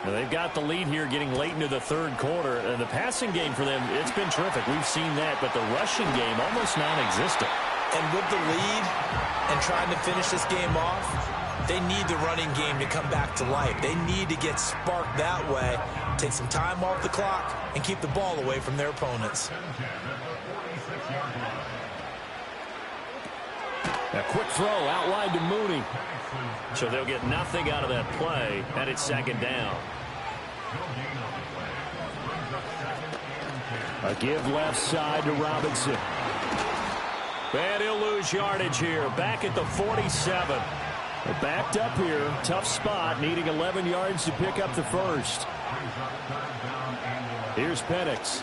They've got the lead here getting late into the third quarter. And the passing game for them, it's been terrific. We've seen that, but the rushing game almost non-existent. And with the lead and trying to finish this game off, they need the running game to come back to life. They need to get sparked that way, take some time off the clock, and keep the ball away from their opponents. A quick throw outlined to Mooney. So they'll get nothing out of that play, and it's second down. A give left side to Robinson. And he'll lose yardage here, back at the 47. They're backed up here, tough spot, needing 11 yards to pick up the first. Here's Penix.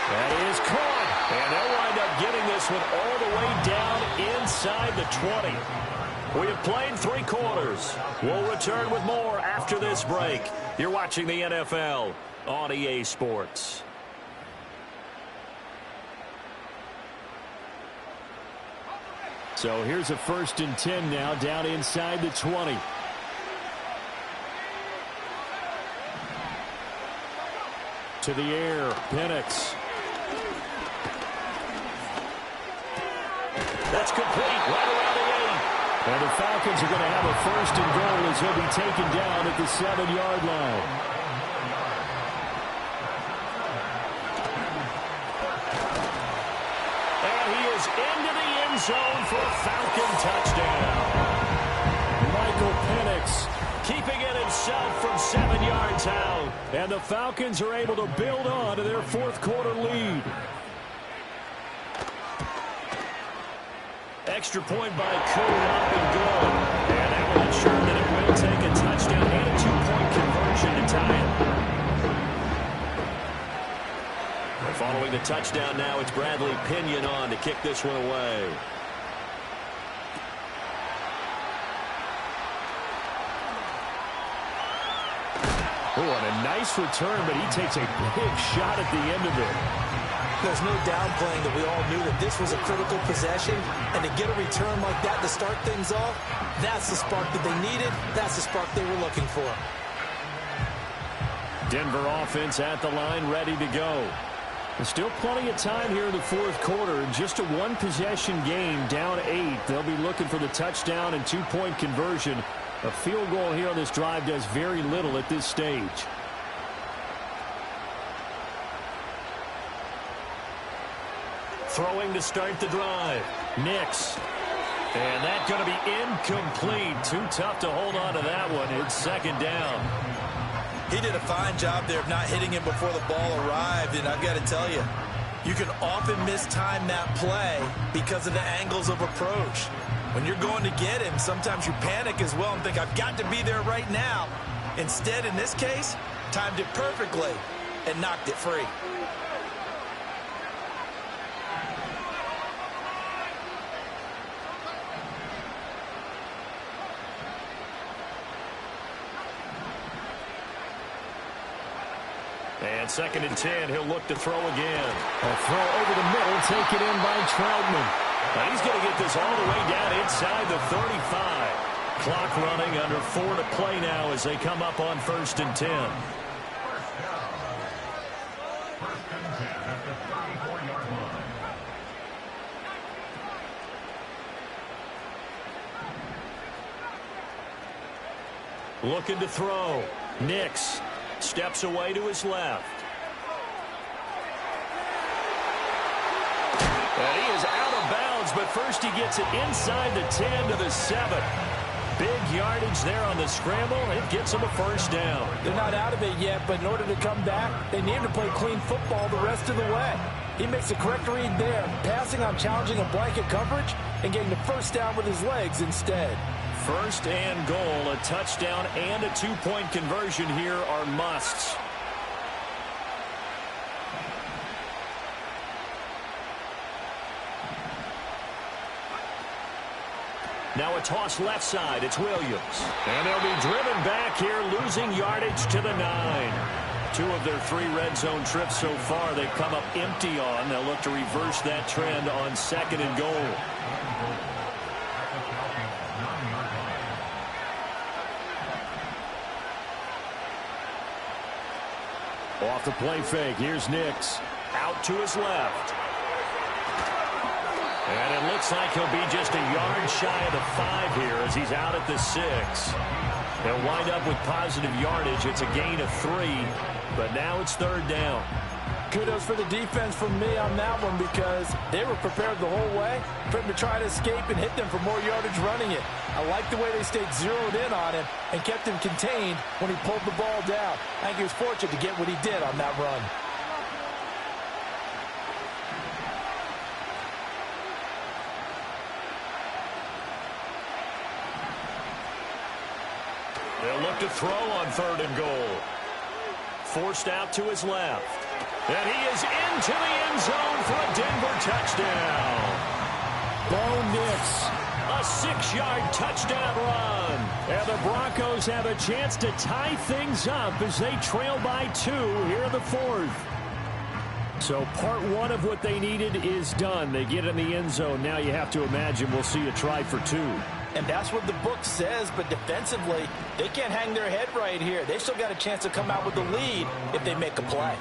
That is caught, and they'll wind up getting this one all the way down inside the 20. We have played 3 quarters. We'll return with more after this break. You're watching the NFL on EA Sports. So here's a 1st and 10 now, down inside the 20. To the air, Penix. That's complete, right around the 8. And the Falcons are going to have a 1st and goal as he'll be taken down at the 7-yard line. And he is into the end zone for a Falcon touchdown. Michael Penix keeping it himself from 7 yards out. And the Falcons are able to build on to their 4th quarter lead. Extra point by Kuhn, up and good. And that will ensure that it will take a touchdown and a 2-point conversion to tie it. Following the touchdown now, it's Bradley Pinion on to kick this one away. Oh, and a nice return, but he takes a big shot at the end of it. There's no downplaying that we all knew that this was a critical possession, and to get a return like that to start things off, that's the spark that they needed. That's the spark they were looking for. Denver offense at the line, ready to go. There's still plenty of time here in the 4th quarter. Just a 1-possession game, down 8. They'll be looking for the touchdown and 2-point conversion. A field goal here on this drive does very little at this stage. Throwing to start the drive. Nix. And that's going to be incomplete. Too tough to hold on to that one. It's second down. He did a fine job there of not hitting him before the ball arrived. And I've got to tell you, you can often mistime that play because of the angles of approach. When you're going to get him, sometimes you panic as well and think, I've got to be there right now. Instead, in this case, timed it perfectly and knocked it free. And 2nd and 10, he'll look to throw again. A throw over the middle, taken in by Troutman. And he's going to get this all the way down inside the 35. Clock running, under 4 to play now as they come up on 1st and 10. Looking to throw. Nix steps away to his left. And he is out of bounds, but first he gets it inside the 10 to the 7. Big yardage there on the scramble. It gets him a 1st down. They're not out of it yet, but in order to come back, they need to play clean football the rest of the way. He makes the correct read there, passing on challenging a blanket coverage and getting the 1st down with his legs instead. 1st and goal, a touchdown and a 2-point conversion here are musts. Now a toss left side. It's Williams. And they'll be driven back here, losing yardage to the 9. 2 of their 3 red zone trips so far they've come up empty on. They'll look to reverse that trend on 2nd and goal. Off the play fake, here's Nix. Out to his left. And it looks like he'll be just a yard shy of the 5 here as he's out at the 6. They'll wind up with positive yardage. It's a gain of 3, but now it's 3rd down. Kudos for the defense from me on that one because they were prepared the whole way for him to try to escape and hit them for more yardage running it. I like the way they stayed zeroed in on him and kept him contained when he pulled the ball down. I think he was fortunate to get what he did on that run. They'll look to throw on 3rd and goal. Forced out to his left. And he is into the end zone for a Denver touchdown. Bo Nix, a 6-yard touchdown run. And the Broncos have a chance to tie things up as they trail by 2 here in the 4th. So part 1 of what they needed is done. They get in the end zone. Now you have to imagine we'll see a try for 2. And that's what the book says, but defensively, they can't hang their head right here. They've still got a chance to come out with the lead if they make a play.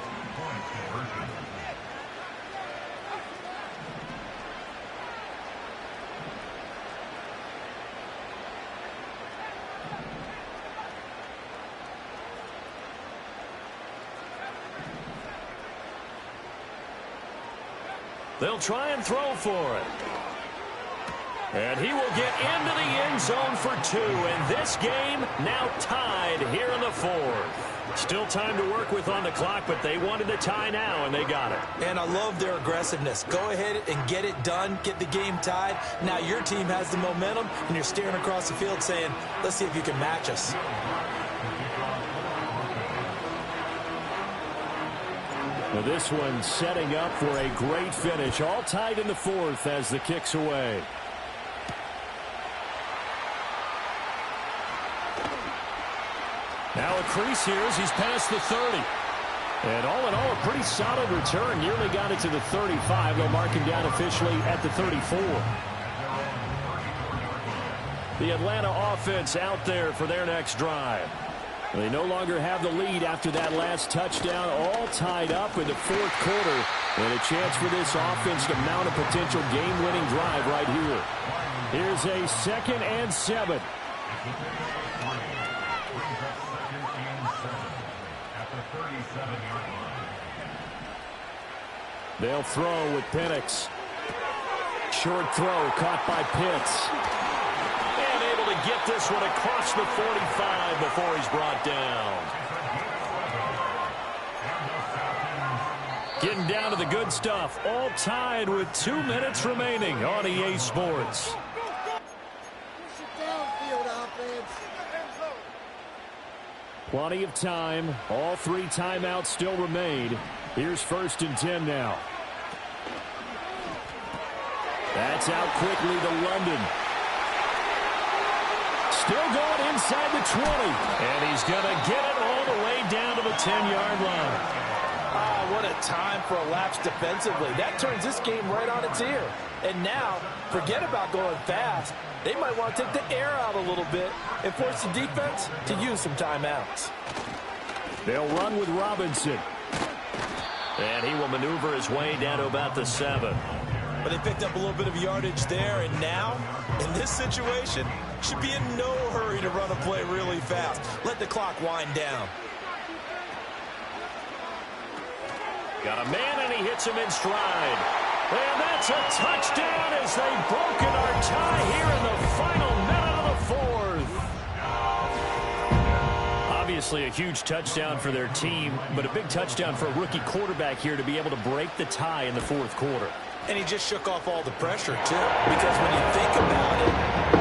They'll try and throw for it. And he will get into the end zone for 2. And this game now tied here in the 4th. Still time to work with on the clock, but they wanted the tie now, and they got it. And I love their aggressiveness. Go ahead and get it done, get the game tied. Now your team has the momentum, and you're staring across the field saying, let's see if you can match us. Now this one setting up for a great finish. All tied in the 4th as the kick's away. Now a crease here as he's past the 30. And all in all, a pretty solid return. Nearly got it to the 35. They'll mark him down officially at the 34. The Atlanta offense out there for their next drive. They no longer have the lead after that last touchdown, all tied up in the 4th quarter. And a chance for this offense to mount a potential game-winning drive right here. Here's a 2nd and 7. They'll throw with Penix. Short throw caught by Pitts. And able to get this one across the 45 before he's brought down. Getting down to the good stuff. All tied with 2 minutes remaining on EA Sports. Plenty of time. All 3 timeouts still remain. Here's 1st and 10 now. That's out quickly to London. Still going inside the 20. And he's going to get it all the way down to the 10-yard line. Ah, what a time for a lapse defensively. That turns this game right on its ear. And now, forget about going fast. They might want to take the air out a little bit and force the defense to use some timeouts. They'll run with Robinson. And he will maneuver his way down to about the 7. But they picked up a little bit of yardage there, and now, in this situation, should be in no hurry to run a play really fast. Let the clock wind down. Got a man, and he hits him in stride. And that's a touchdown as they've broken our tie here in the final minute of the 4th. Obviously a huge touchdown for their team, but a big touchdown for a rookie quarterback here to be able to break the tie in the 4th quarter. And he just shook off all the pressure, too. Because when you think about it,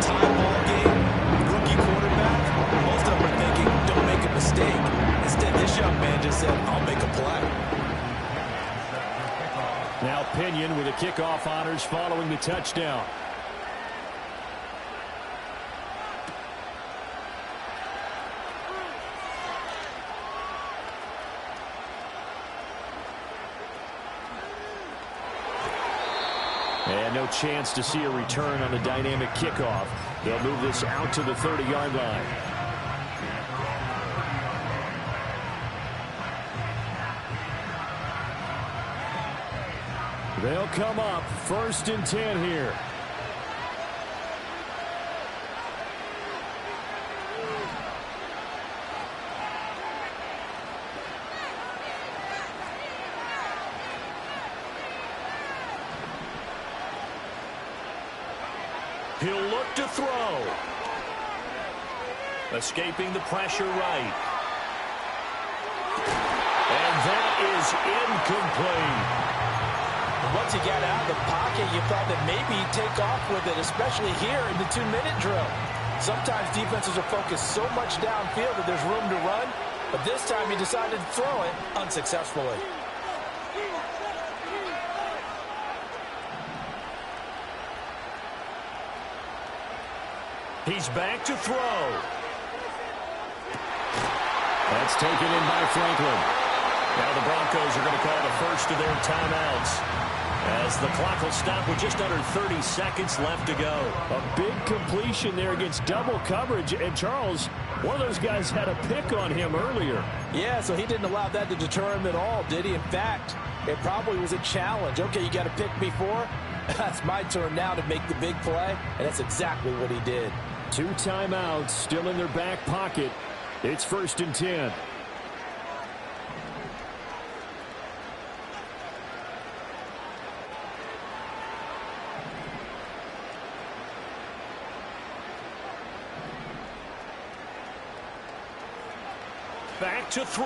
tie ball game, rookie quarterback, most of them are thinking, don't make a mistake. Instead, this young man just said, I'll make a play. Now Pinion with the kickoff honors following the touchdown. And no chance to see a return on the dynamic kickoff. They'll move this out to the 30-yard line. They'll come up 1st and 10 here. He'll look to throw. Escaping the pressure right. And that is incomplete. Once he got out of the pocket, you thought that maybe he'd take off with it, especially here in the 2-minute drill. Sometimes defenses are focused so much downfield that there's room to run, but this time he decided to throw it unsuccessfully. He's back to throw. That's taken in by Franklin. Now the Broncos are going to call the first of their timeouts as the clock will stop with just under 30 seconds left to go. A big completion there against double coverage. And Charles, one of those guys had a pick on him earlier. Yeah, so he didn't allow that to deter him at all, did he? In fact, it probably was a challenge. Okay, you got to pick me for? That's my turn now to make the big play, and that's exactly what he did. 2 timeouts still in their back pocket. It's 1st and 10. Back to throw.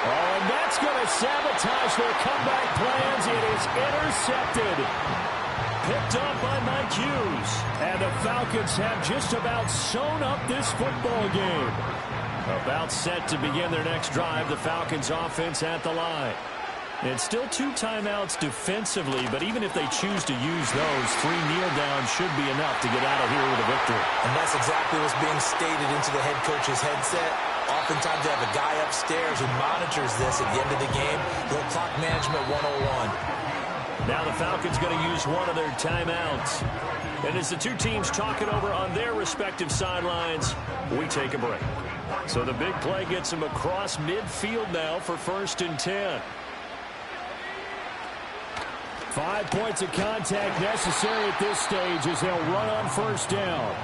Oh, and that's going to sabotage their comeback plans. It is intercepted. Picked up by Mike Hughes. And the Falcons have just about sewn up this football game. About set to begin their next drive. The Falcons offense at the line. And still 2 timeouts defensively, but even if they choose to use those, 3 kneel downs should be enough to get out of here with a victory. And that's exactly what's being stated into the head coach's headset. Oftentimes they have a guy upstairs who monitors this at the end of the game. Little clock management 101. Now the Falcons going to use one of their timeouts. And as the 2 teams talk it over on their respective sidelines, we take a break. So the big play gets them across midfield now for 1st and 10. 5 points of contact necessary at this stage as they'll run on 1st down.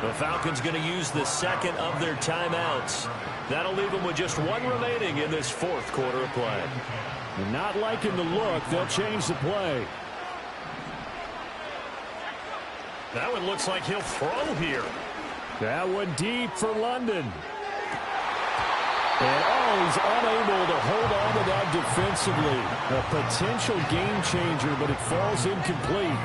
The Falcons going to use the 2nd of their timeouts. That'll leave them with just 1 remaining in this 4th quarter of play. Not liking the look, they'll change the play. That one looks like he'll throw here. That one deep for London. And he's unable to hold on to that defensively. A potential game changer, but it falls incomplete.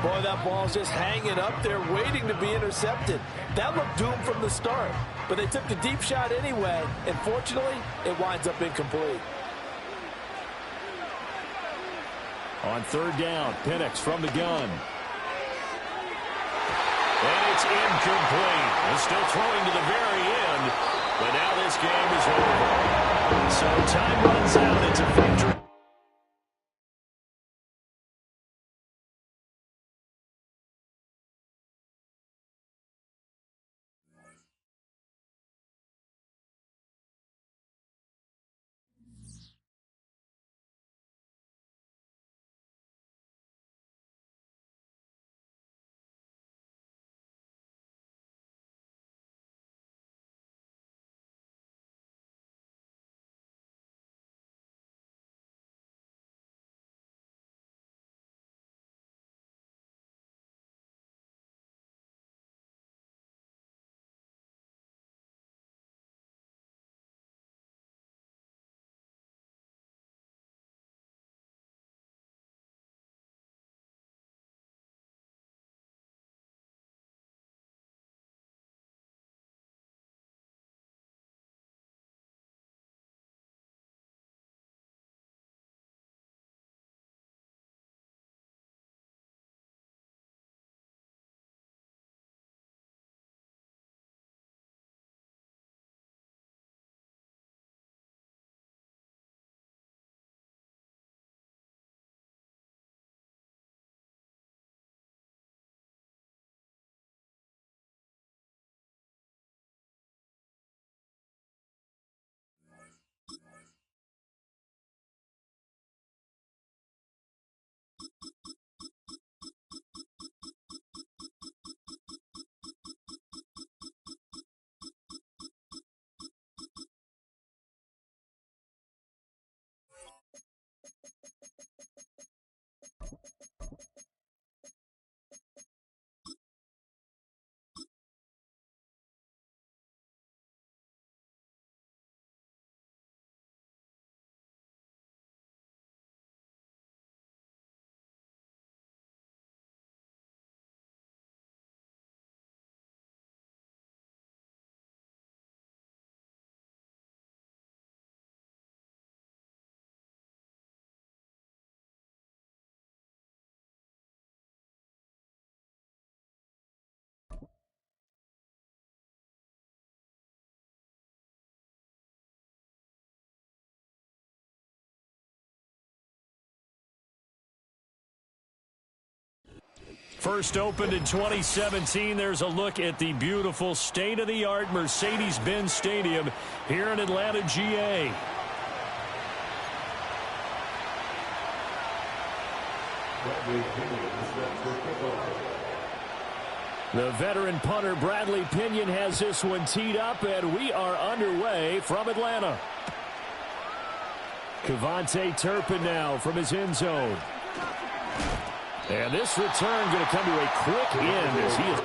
Boy, that ball's just hanging up there waiting to be intercepted. That looked doomed from the start, but they took the deep shot anyway, and fortunately, it winds up incomplete. On 3rd down, Penix from the gun. And it's incomplete. He's still throwing to the very end. But now this game is over. So time runs out. It's a victory. First opened in 2017, there's a look at the beautiful state-of-the-art Mercedes-Benz Stadium here in Atlanta, GA. The veteran punter Bradley Pinion has this one teed up, and we are underway from Atlanta. Cavante Turpin now from his end zone. And this return going to come to a quick end as he is.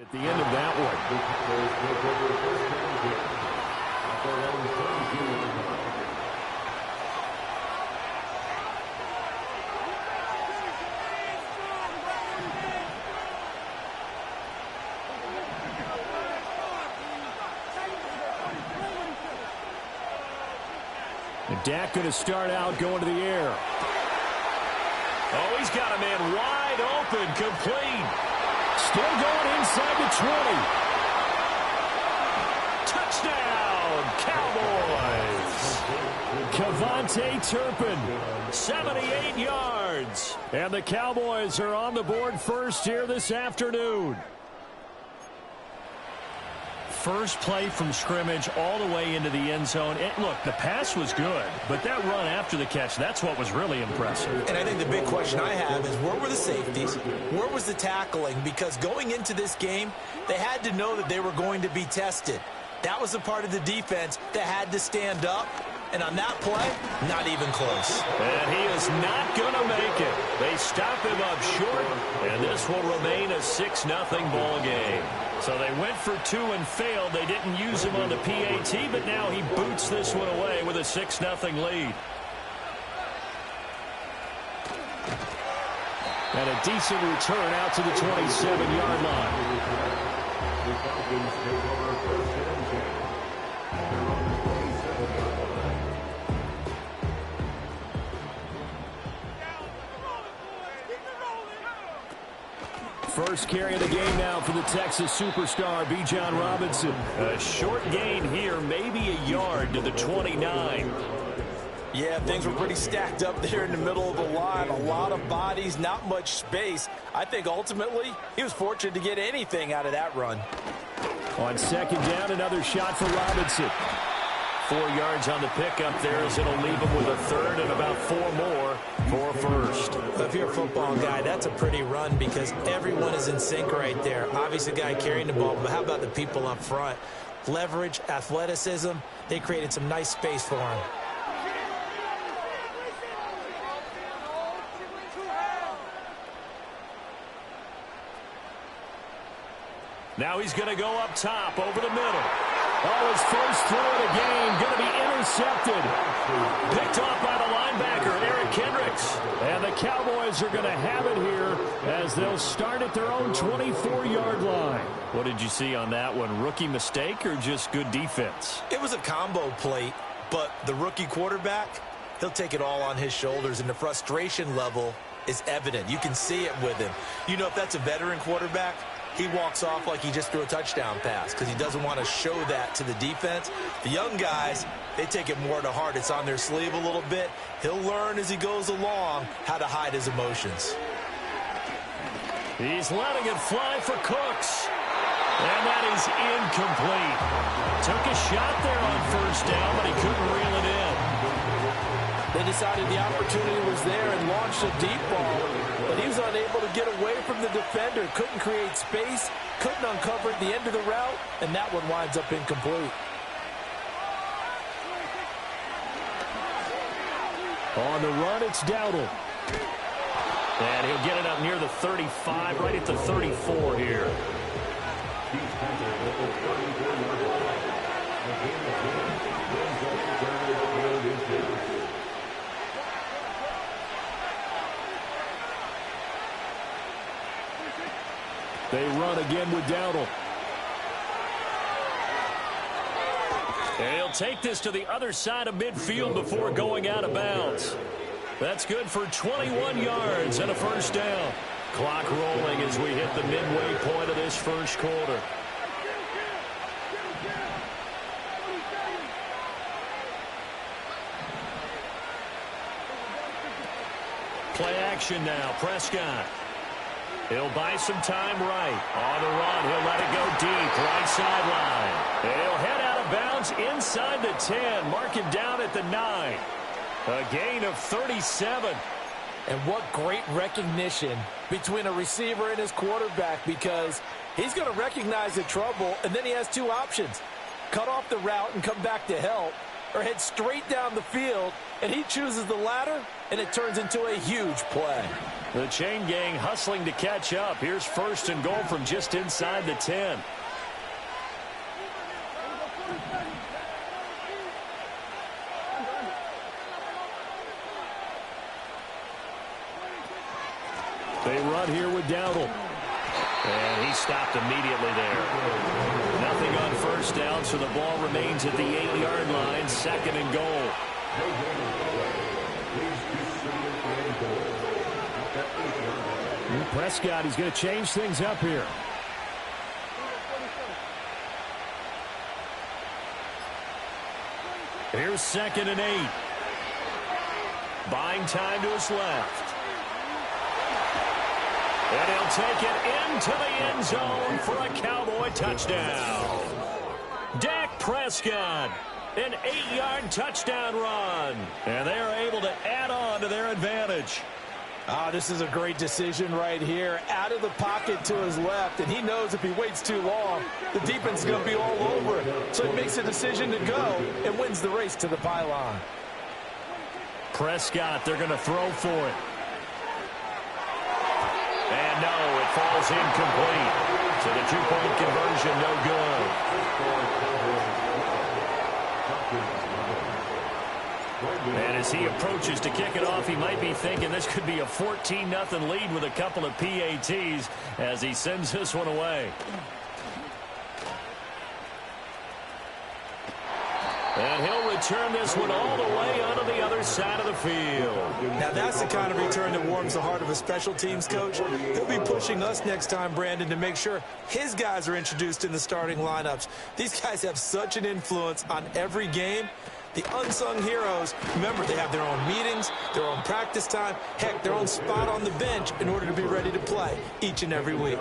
At the end of that one. And Dak going to start out going to the air. Oh, he's got a man wide open, complete. Still going inside the 20. Touchdown, Cowboys. Cavante Turpin, 78 yards. And the Cowboys are on the board first here this afternoon. First play from scrimmage all the way into the end zone. Look, the pass was good, but that run after the catch, that's what was really impressive. And I think the big question I have is where were the safeties? Where was the tackling? Because going into this game, they had to know that they were going to be tested. That was a part of the defense that had to stand up. And on that play, not even close. And he is not going to make it. They stop him up short, and this will remain a 6-0 ball game. So they went for two and failed. They didn't use him on the PAT, but now he boots this one away with a 6-0 lead. And a decent return out to the 27-yard line. First carry of the game now for the Texas superstar, Bijan Robinson. A short gain here, maybe a yard to the 29. Yeah, things were pretty stacked up there in the middle of the line. A lot of bodies, not much space. I think ultimately he was fortunate to get anything out of that run. On second down, another shot for Robinson. 4 yards on the pickup there as it'll leave him with a third and about 4 more for first. If you're a football guy, that's a pretty run because everyone is in sync right there. Obviously, the guy carrying the ball, but how about the people up front? Leverage, athleticism, they created some nice space for him. Now he's going to go up top over the middle. Oh, his first throw of the game going to be intercepted. Picked off by the linebacker, Eric Kendricks. And the Cowboys are going to have it here as they'll start at their own 24-yard line. What did you see on that one? Rookie mistake or just good defense? It was a combo plate, but the rookie quarterback, he'll take it all on his shoulders, and the frustration level is evident. You can see it with him. You know, if that's a veteran quarterback, he walks off like he just threw a touchdown pass because he doesn't want to show that to the defense. The young guys, they take it more to heart. It's on their sleeve a little bit. He'll learn as he goes along how to hide his emotions. He's letting it fly for Cooks. And that is incomplete. Took a shot there on first down, but he couldn't reel it in. They decided the opportunity was there and launched a deep ball, but he was unable to get away from the defender, couldn't create space, couldn't uncover at the end of the route, and that one winds up incomplete. On the run, it's Dowdle. And he'll get it up near the 35, right at the 34 here. They run again with Dowdle. And he'll take this to the other side of midfield before going out of bounds. That's good for 21 yards and a first down. Clock rolling as we hit the midway point of this first quarter. Play action now. Prescott. He'll buy some time right. On the run, he'll let it go deep. Right sideline. And he'll head out of bounds inside the 10. Mark him down at the 9. A gain of 37. And what great recognition between a receiver and his quarterback, because he's going to recognize the trouble, and then he has two options. Cut off the route and come back to help, or head straight down the field, and he chooses the latter, and it turns into a huge play. The chain gang hustling to catch up. Here's first and goal from just inside the 10. They run here with Dowdle. And he stopped immediately there. Nothing on first down, so the ball remains at the 8-yard line. Second and goal. Prescott, he's going to change things up here. Here's second and 8. Buying time to his left. And he'll take it into the end zone for a Cowboy touchdown. Dak Prescott, an 8-yard touchdown run. And they are able to add on to their advantage. This is a great decision right here. Out of the pocket to his left, and he knows if he waits too long, the defense is going to be all over it. So he makes a decision to go and wins the race to the pylon. Prescott, they're going to throw for it. And no, it falls incomplete. So the two-point conversion, no good. And as he approaches to kick it off, he might be thinking this could be a 14-0 lead with a couple of PATs as he sends this one away. And he'll return this one all the way onto the other side of the field. Now that's the kind of return that warms the heart of a special teams coach. He'll be pushing us next time, Brandon, to make sure his guys are introduced in the starting lineups. These guys have such an influence on every game. The unsung heroes, remember, they have their own meetings, their own practice time, heck, their own spot on the bench in order to be ready to play each and every week.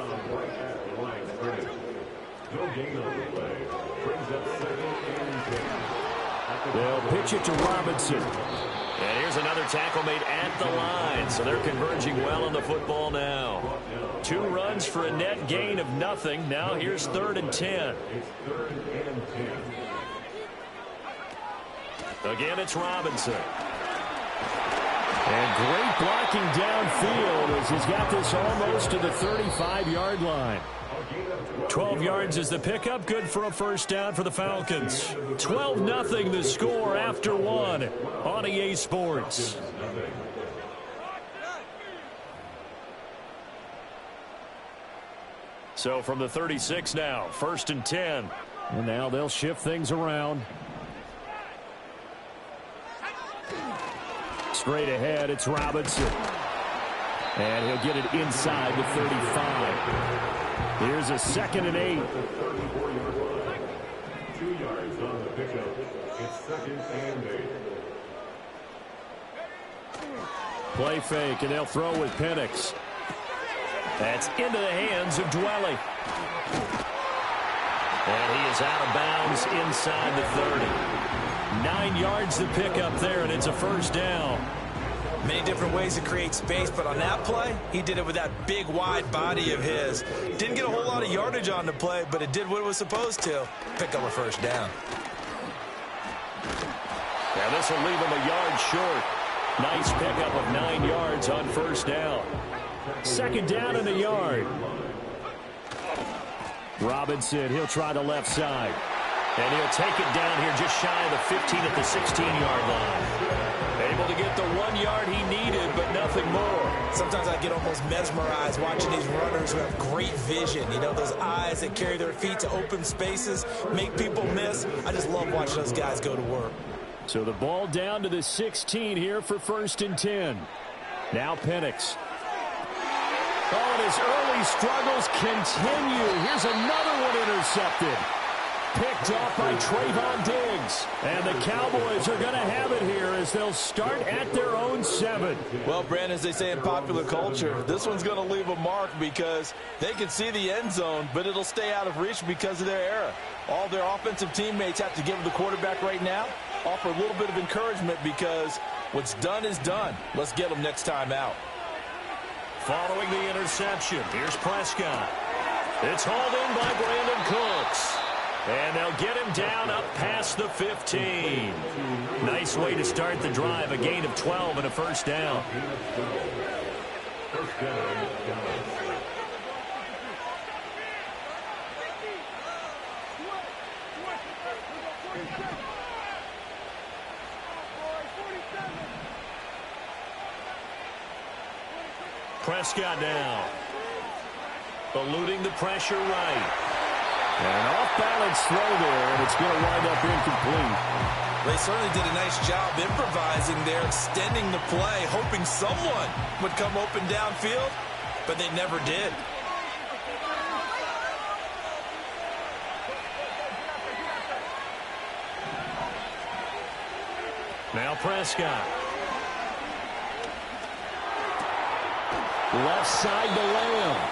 They'll pitch it to Robinson. And here's another tackle made at the line. So they're converging well on the football now. 2 runs for a net gain of nothing. Now here's 3rd and 10. Again, it's Robinson. And great blocking downfield as he's got this almost to the 35-yard line. 12 yards is the pickup. Good for a first down for the Falcons. 12-0 the score after 1 on EA Sports. So from the 36 now, 1st and 10. And now they'll shift things around. Straight ahead, it's Robinson. And he'll get it inside the 35. Here's a 2nd and 8. 2 yards on the pickup. It's 2nd and 8. Play fake, and they'll throw with Penix. That's into the hands of Dwelly. And he is out of bounds inside the 30. 9 yards to pick up there, and it's a first down. Many different ways to create space, but on that play, he did it with that big, wide body of his. Didn't get a whole lot of yardage on the play, but it did what it was supposed to. Pick up a first down. Now this will leave him a yard short. Nice pickup of 9 yards on first down. 2nd down in the yard. Robinson, he'll try the left side. And he'll take it down here just shy of the 15 at the 16-yard line. Able to get get the 1 yard he needed, but nothing more. Sometimes I get almost mesmerized watching these runners who have great vision. You know, those eyes that carry their feet to open spaces, make people miss. I just love watching those guys go to work. So the ball down to the 16 here for 1st and 10. Now Penix. Oh, and his early struggles continue. Here's another one intercepted. Picked off by Trayvon Diggs. And the Cowboys are going to have it here as they'll start at their own 7. Well, Brandon, as they say in popular culture, this one's going to leave a mark because they can see the end zone, but it'll stay out of reach because of their error. All their offensive teammates have to give the quarterback right now, offer a little bit of encouragement because what's done is done. Let's get them next time out. Following the interception, here's Prescott. It's hauled in by Brandon Cooks. And they'll get him down up past the 15. Nice way to start the drive. A gain of 12 and a first down. Prescott now. Eluding the pressure right. And off-balance throw there, and it's going to wind up incomplete. They certainly did a nice job improvising there, extending the play, hoping someone would come open downfield, but they never did. Now Prescott. Left side to Lamb.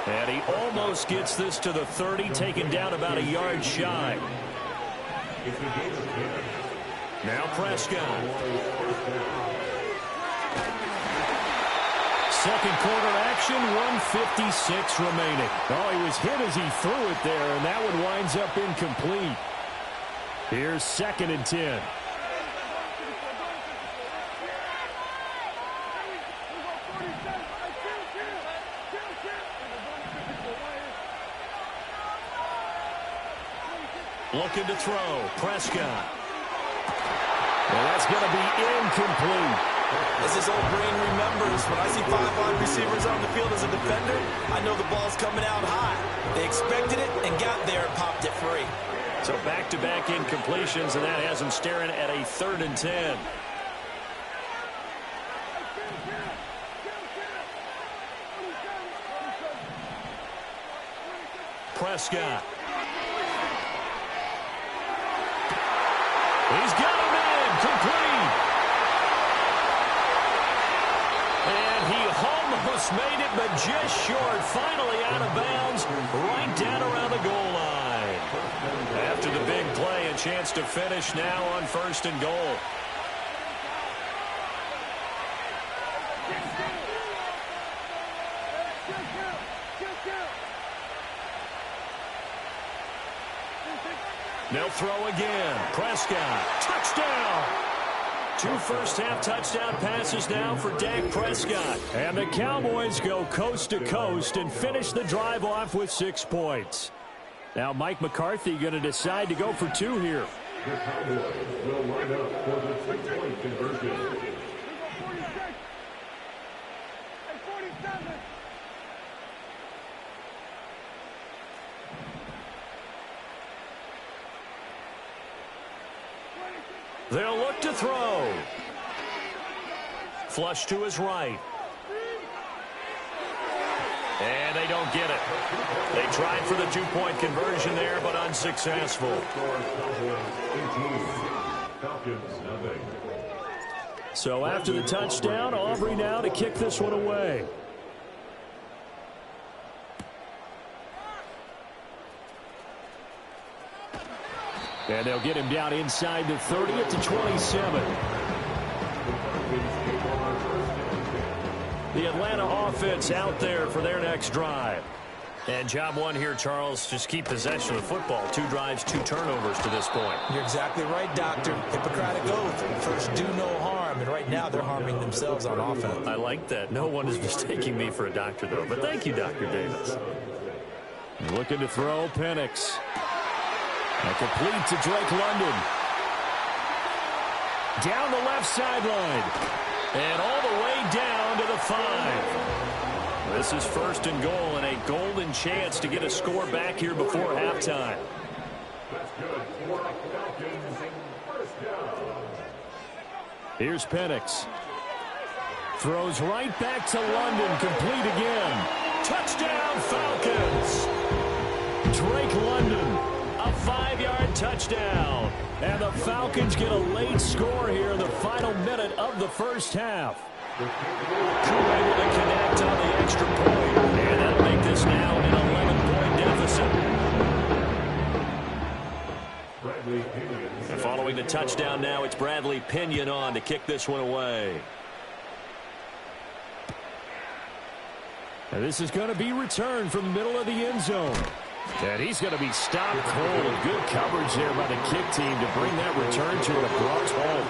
And he almost gets this to the 30, taken down about a yard shy. Now Prescott. Second quarter action, 1:56 remaining. Oh, he was hit as he threw it there, and that one winds up incomplete. Here's 2nd and 10. Looking to throw. Prescott. Well, that's going to be incomplete. As his old brain remembers, when I see 5 wide receivers on the field as a defender, I know the ball's coming out high. They expected it and got there and popped it free. So back-to-back incompletions, and that has him staring at a 3rd and 10. Prescott. He's got him in. Complete. And he almost made it, but just short. Finally out of bounds, right down around the goal line. After the big play, a chance to finish now on 1st and goal. They'll throw again. Prescott. Touchdown. 2 first-half touchdown passes now for Dak Prescott. And the Cowboys go coast to coast and finish the drive off with 6 points. Now Mike McCarthy going to decide to go for 2 here. The Cowboys will line up for the 6-point conversion. They'll look to throw. Flush to his right. And they don't get it. They tried for the 2-point conversion there, but unsuccessful. So after the touchdown, Aubrey now to kick this one away. And they'll get him down inside the 30 at the 27. The Atlanta offense out there for their next drive. And job one here, Charles, just keep possession of the football. 2 drives, 2 turnovers to this point. You're exactly right, Doctor. Hippocratic oath. First, do no harm. And right now, they're harming themselves on offense. I like that. No one is mistaking me for a doctor, though. But thank you, Dr. Davis. Looking to throw, Penix. A complete to Drake London. Down the left sideline. And all the way down to the 5. This is 1st and goal and a golden chance to get a score back here before halftime. Here's Penix. Throws right back to London. Complete again. Touchdown, Falcons. Drake London, a 5-yard touchdown. And the Falcons get a late score here in the final minute of the first half. Crew able to connect on the extra point. And that'll make this now an 11-point deficit. And following the touchdown now, it's Bradley Pinion on to kick this one away. And this is going to be returned from the middle of the end zone. And he's going to be stopped cold. Good coverage there by the kick team to bring that return to an abrupt halt.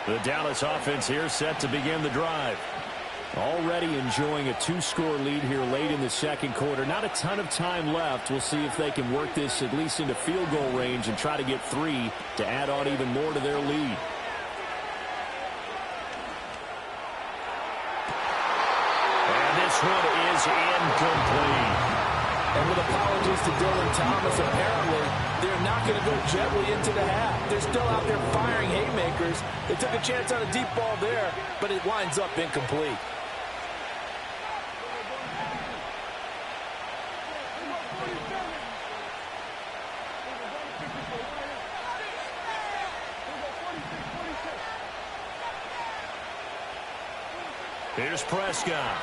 The Dallas offense here set to begin the drive. Already enjoying a 2-score lead here late in the second quarter. Not a ton of time left. We'll see if they can work this at least into field goal range and try to get 3 to add on even more to their lead. This one is incomplete. And with apologies to Dylan Thomas, apparently they're not going to go gently into the half. They're still out there firing haymakers. They took a chance on a deep ball there, but it winds up incomplete. Here's Prescott.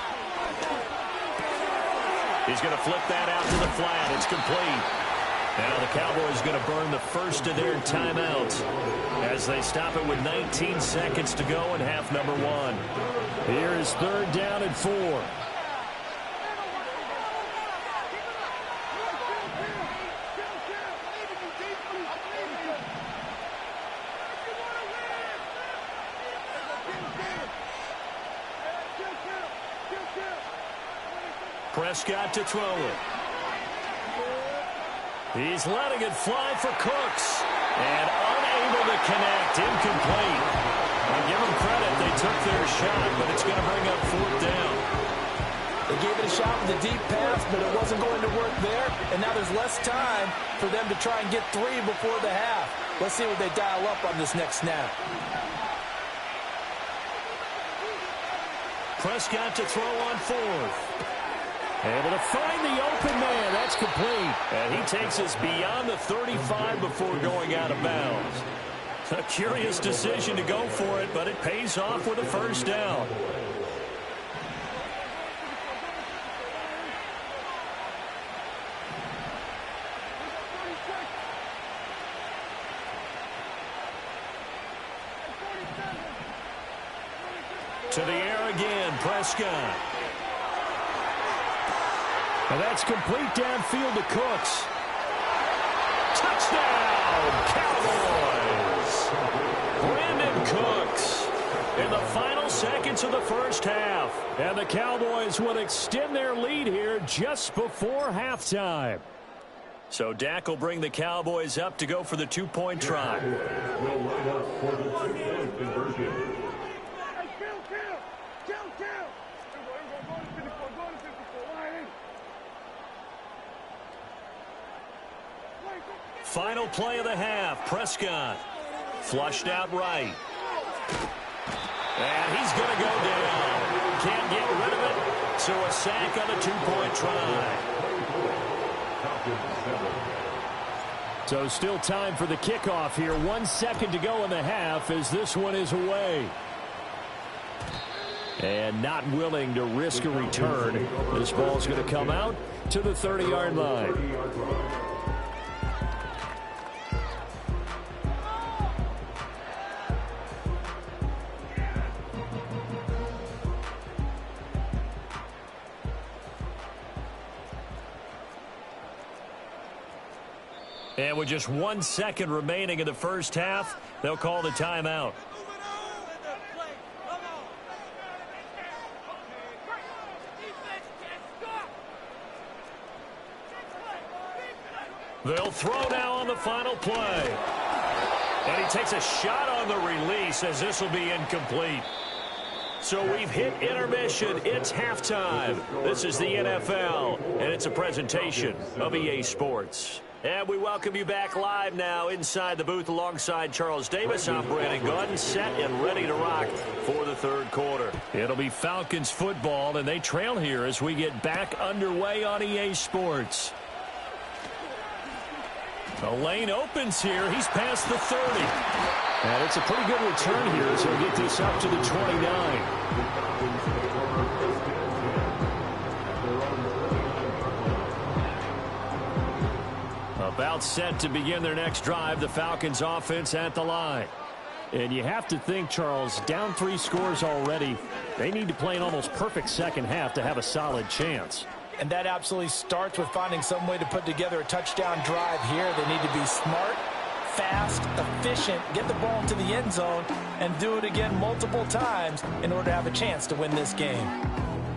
He's going to flip that out to the flat. It's complete. Now the Cowboys going to burn the first of their timeouts as they stop it with 19 seconds to go in half number 1. Here is 3rd down and 4. Prescott to throw it. He's letting it fly for Cooks. And unable to connect. Incomplete. I'll give them credit. They took their shot, but it's going to bring up 4th down. They gave it a shot with a deep pass, but it wasn't going to work there. And now there's less time for them to try and get 3 before the half. Let's see what they dial up on this next snap. Prescott to throw on 4th. Able to find the open man. That's complete. And he takes us beyond the 35 before going out of bounds. A curious decision to go for it, but it pays off with a 1st down. To the air again, Prescott. And that's complete downfield to Cooks. Touchdown, Cowboys! Brandon Cooks in the final seconds of the first half. And the Cowboys will extend their lead here just before halftime. So Dak will bring the Cowboys up to go for the 2-point try. Will line up for the 2-point conversion. Final play of the half. Prescott flushed out right. And he's going to go down. Can't get rid of it. So a sack on a 2-point try. So still time for the kickoff here. 1 second to go in the half as this one is away. And not willing to risk a return. This ball's going to come out to the 30-yard line. And with just 1 second remaining in the first half, they'll call the timeout. They'll throw now on the final play. And he takes a shot on the release as this will be incomplete. So we've hit intermission. It's halftime. This is the NFL, and it's a presentation of EA Sports. And we welcome you back live now inside the booth alongside Charles Davis. I'm Brandon Gordon, set and ready to rock for the third quarter. It'll be Falcons football, and they trail here as we get back underway on EA Sports. The lane opens here. He's past the 30. And it's a pretty good return here as he'll get this up to the 29. About set to begin their next drive, the Falcons offense at the line. And you have to think, Charles, down 3 scores already. They need to play an almost perfect second half to have a solid chance. And that absolutely starts with finding some way to put together a touchdown drive here. They need to be smart, fast, efficient, get the ball into the end zone, and do it again multiple times in order to have a chance to win this game.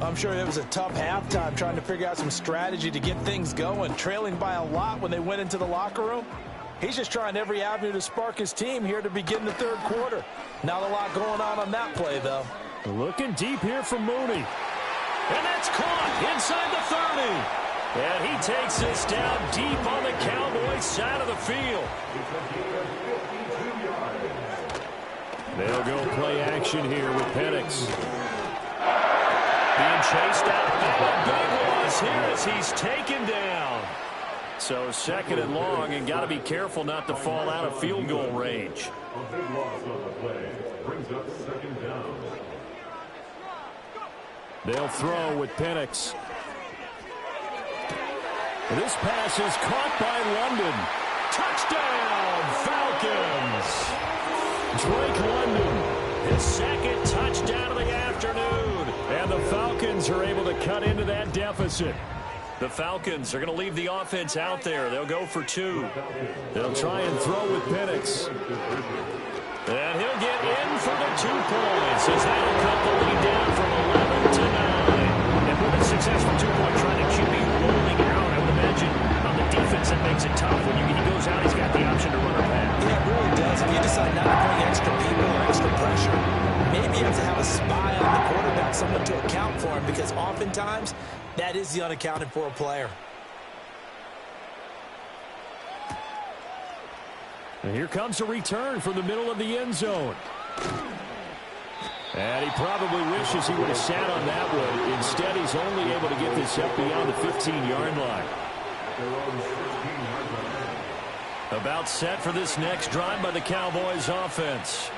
I'm sure it was a tough halftime trying to figure out some strategy to get things going, trailing by a lot when they went into the locker room. He's just trying every avenue to spark his team here to begin the third quarter. Not a lot going on that play, though. Looking deep here from Mooney. And that's caught inside the 30. And he takes this down deep on the Cowboys side of the field. They'll go play action here with Penix. Being chased out. And a big loss here as he's taken down. So second and long, and got to be careful not to fall out of field goal range. A big loss on the play brings up second down. They'll throw with Penix. This pass is caught by London. Touchdown, Falcons! Drake London, his second touchdown of the afternoon. And the Falcons are able to cut into that deficit. The Falcons are going to leave the offense out there. They'll go for 2. They'll try and throw with Penix. And he'll get in for the 2 points as that'll cut the lead down from 11 to 9. And with a successful 2-point try to QB rolling out, I would imagine on the defense that makes it tough. When he goes out, he's got the option to run or pass. Yeah, it really does. If you decide not to bring extra people or extra pressure, maybe you have to have a spy on the quarterback, someone to account for him, because oftentimes that is the unaccounted for player. And here comes a return from the middle of the end zone. And he probably wishes he would have sat on that one. Instead, he's only able to get this up beyond the 15-yard line. About set for this next drive by the Cowboys offense.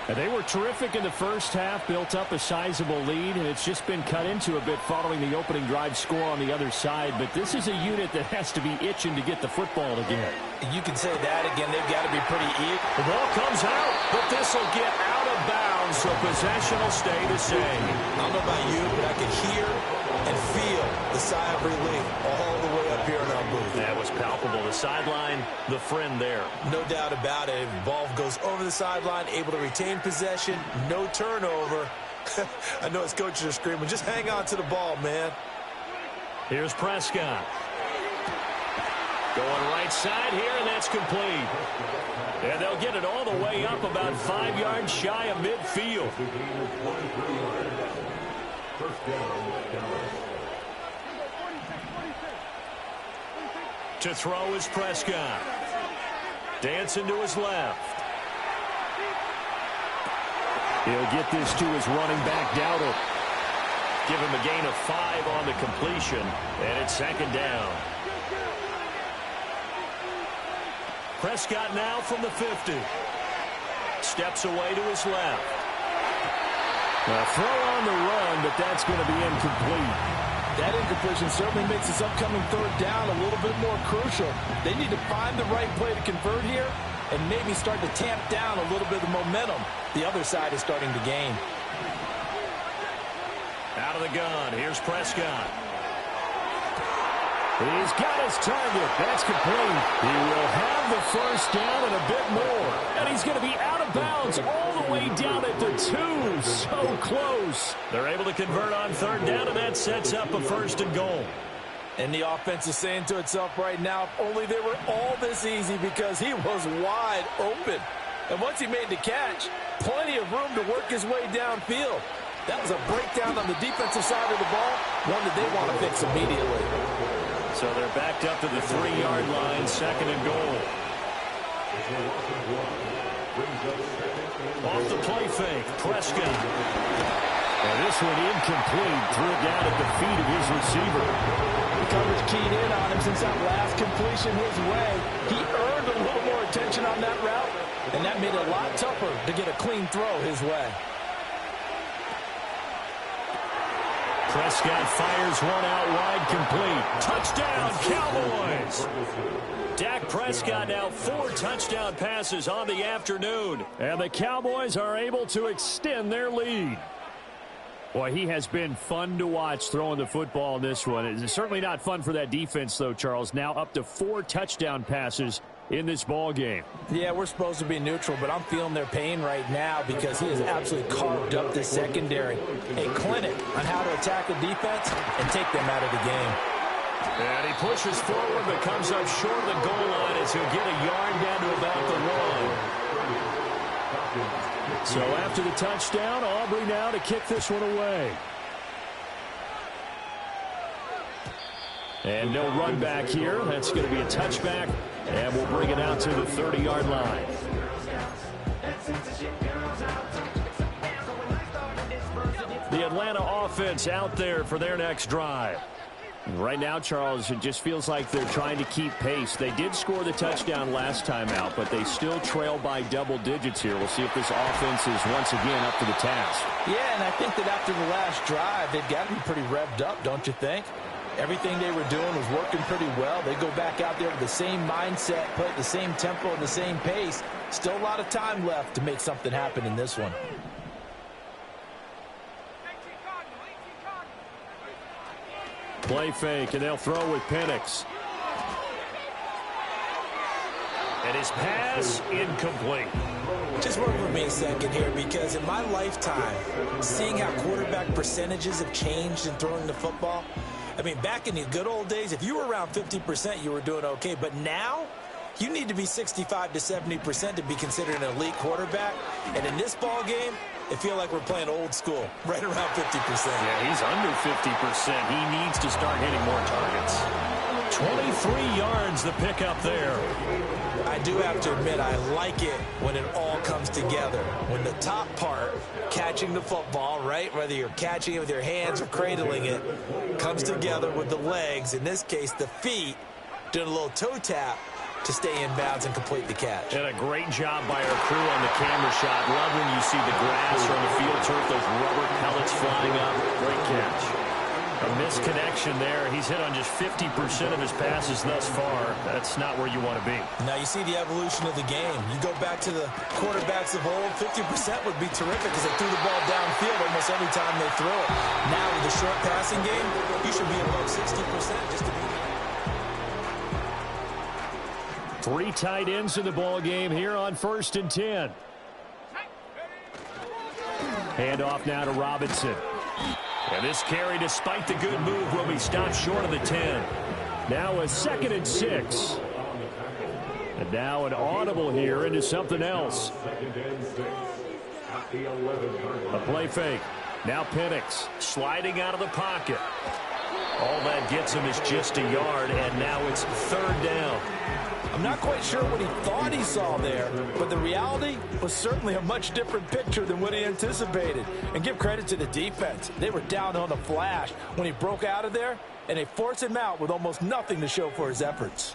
And they were terrific in the first half, built up a sizable lead, and it's just been cut into a bit following the opening drive score on the other side. But this is a unit that has to be itching to get the football again. You can say that again. They've got to be pretty eager. The ball comes out, but this will get out of bounds, so possession will stay the same. I don't know about you, but I can hear and feel the sigh of relief all the way up here in our booth. That was palpable. The sideline, the friend there. No doubt about it. Ball goes over the sideline, able to retain possession, no turnover. I know his coaches are screaming, just hang on to the ball, man. Here's Prescott. Going right side here, and that's complete. And they'll get it all the way up about 5 yards shy of midfield. To throw is Prescott. Dancing to his left. He'll get this to his running back, Dowdle. Give him a gain of 5 on the completion, and it's second down. Prescott now from the 50. Steps away to his left. A throw on the run, but that's going to be incomplete. That incompletion certainly makes this upcoming third down a little bit more crucial. They need to find the right play to convert here and maybe start to tamp down a little bit of momentum the other side is starting to gain. Out of the gun, here's Prescott. He's got his target. That's complete. He will have the first down and a bit more. And he's going to be out of bounds all the way down at the 2. So close. They're able to convert on third down, and that sets up a 1st and goal. And the offense is saying to itself right now, if only they were all this easy, because he was wide open. And once he made the catch, plenty of room to work his way downfield. That was a breakdown on the defensive side of the ball, one that they want to fix immediately. So they're backed up to the 3-yard line, 2nd and goal. Off the play fake, Prescott. And this one incomplete, threw it down at the feet of his receiver. The coverage keyed in on him since that last completion his way. He earned a little more attention on that route, and that made it a lot tougher to get a clean throw his way. Prescott fires one out wide, complete. Touchdown, Cowboys! Dak Prescott now 4 touchdown passes on the afternoon. And the Cowboys are able to extend their lead. Boy, he has been fun to watch throwing the football in this one. It's certainly not fun for that defense, though, Charles. Now up to 4 touchdown passes in this ball game. Yeah, we're supposed to be neutral, but I'm feeling their pain right now because he has absolutely carved up the secondary. A clinic on how to attack the defense and take them out of the game. And he pushes forward but comes up short of the goal line as he'll get a yard down to about the 1. So after the touchdown, Aubrey now to kick this one away. And no run back here. That's going to be a touchback. And we'll bring it out to the 30-yard line. The Atlanta offense out there for their next drive. Right now, Charles, it just feels like they're trying to keep pace. They did score the touchdown last time out, but they still trail by double digits here. We'll see if this offense is once again up to the task. Yeah, and I think that after the last drive, they've got to be pretty revved up, don't you think? Everything they were doing was working pretty well. They go back out there with the same mindset, play at the same tempo and the same pace. Still a lot of time left to make something happen in this one. Play fake, and they'll throw with Penix. And his pass incomplete. Just work with me a second here, because in my lifetime, seeing how quarterback percentages have changed in throwing the football, I mean, back in the good old days, if you were around 50%, you were doing okay. But now, you need to be 65 to 70% to be considered an elite quarterback. And in this ball game, it feels like we're playing old school, right around 50%. Yeah, he's under 50%. He needs to start hitting more targets. 23 yards the pickup there. I do have to admit, I like it when it all comes together. When the top part, catching the football, right, whether you're catching it with your hands or cradling it, comes together with the legs, in this case the feet, doing a little toe tap to stay in bounds and complete the catch. And a great job by our crew on the camera shot. Love when you see the grass or the field turf, those rubber pellets flying up. Great catch. A misconnection there. He's hit on just 50% of his passes thus far. That's not where you want to be. Now you see the evolution of the game. You go back to the quarterbacks of old, 50% would be terrific because they threw the ball downfield almost every time they throw it. Now with the short passing game, you should be above 60% just to be. 3 tight ends in the ball game here on 1st and 10. Handoff now to Robinson. And this carry, despite the good move, will be stopped short of the 10. Now a 2nd and 6. And now an audible here into something else. A play fake. Now Penix sliding out of the pocket. All that gets him is just a yard, and now it's 3rd down. I'm not quite sure what he thought he saw there, but the reality was certainly a much different picture than what he anticipated. And give credit to the defense. They were down on the flash when he broke out of there, and they forced him out with almost nothing to show for his efforts.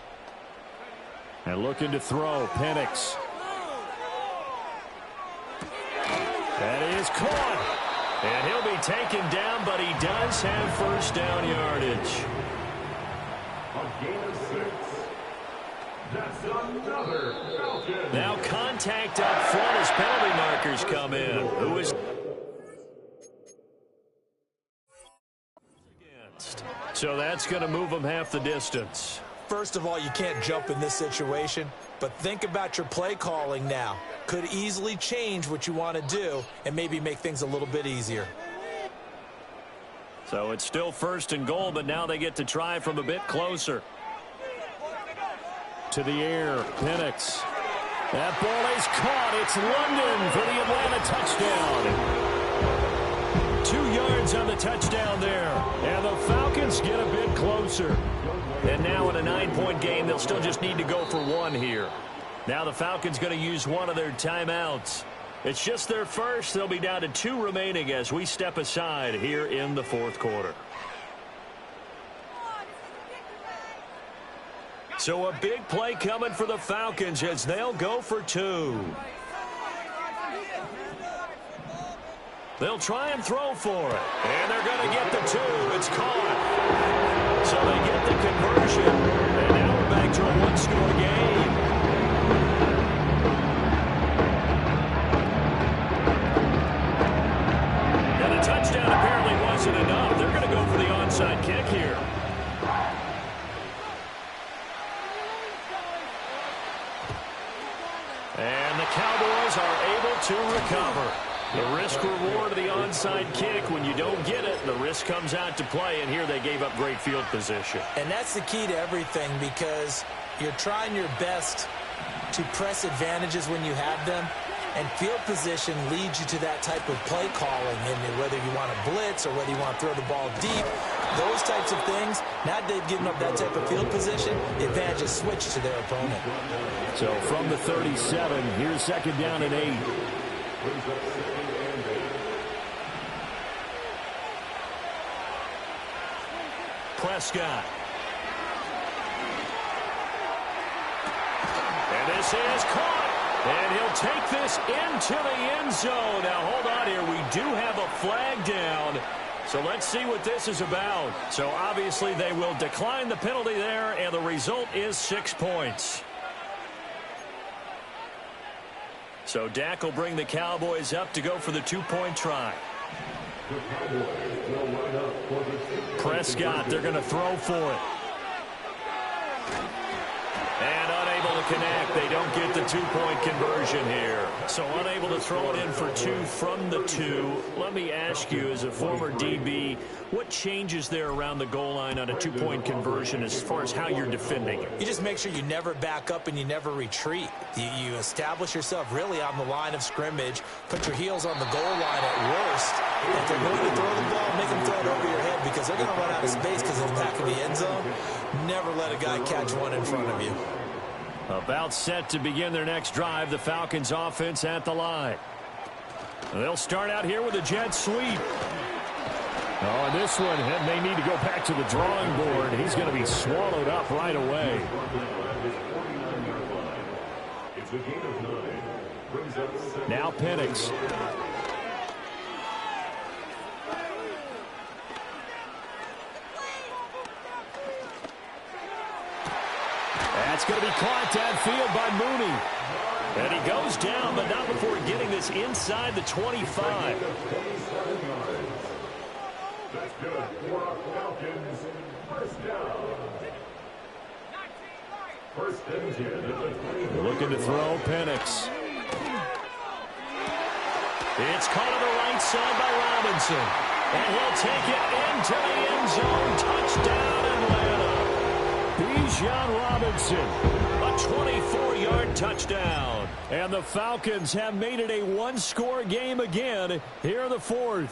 And looking to throw, Penix. That is caught. And he'll be taken down, but he does have 1st down yardage. Now contact up front as penalty markers come in. Who is against? So that's going to move them half the distance. First of all, you can't jump in this situation, but think about your play calling now. Could easily change what you want to do and maybe make things a little bit easier. So it's still 1st and goal, but now they get to try from a bit closer. To the air, Penix. That ball is caught. It's London for the Atlanta touchdown. 2 yards on the touchdown there. And the Falcons get a bit closer. And now in a 9-point game, they'll still just need to go for 1 here. Now the Falcons going to use one of their timeouts. It's just their first. They'll be down to 2 remaining as we step aside here in the 4th quarter. So a big play coming for the Falcons as they'll go for 2. They'll try and throw for it. And they're going to get the 2. It's caught. So they get the conversion. And now we're back to a 1-score game. And the touchdown apparently wasn't enough. They're going to go for the onside kick here. And the Cowboys are able to recover. The risk-reward of the onside kick, when you don't get it, the risk comes out to play, and here they gave up great field position. And that's the key to everything, because you're trying your best to press advantages when you have them, and field position leads you to that type of play calling, and whether you want to blitz or whether you want to throw the ball deep, those types of things. Now they've given up that type of field position, the advantage is switched to their opponent. So from the 37, here's 2nd down and 8. Prescott. And this is caught. And he'll take this into the end zone. Now, hold on here. We do have a flag down. So let's see what this is about. So obviously they will decline the penalty there, and the result is 6 points. So Dak will bring the Cowboys up to go for the 2-point try. Prescott, they're going to throw for it. And unable to connect. They don't get the 2-point conversion here. So unable to throw it in for 2 from the 2. Let me ask you, as a former DB, what changes there around the goal line on a 2-point conversion as far as how you're defending it? You just make sure you never back up and you never retreat. You establish yourself really on the line of scrimmage, put your heels on the goal line at worst. If they're going to throw the ball, make them throw it over your head, because they're going to run out of space because of the back of the end zone. Never let a guy catch one in front of you. About set to begin their next drive, the Falcons offense at the line. They'll start out here with a jet sweep. Oh, and this one, they need to go back to the drawing board. He's going to be swallowed up right away. Now Penix. That's going to be caught downfield by Mooney. And he goes down, but not before getting this inside the 25. That's good for our Falcons. First down. First and 10. Looking to throw, Penix. It's caught on the right side by Robinson. And he'll take it into the end zone. Touchdown, Atlanta. Bijan Robinson, a 24-yard touchdown. And the Falcons have made it a 1-score game again here in the 4th.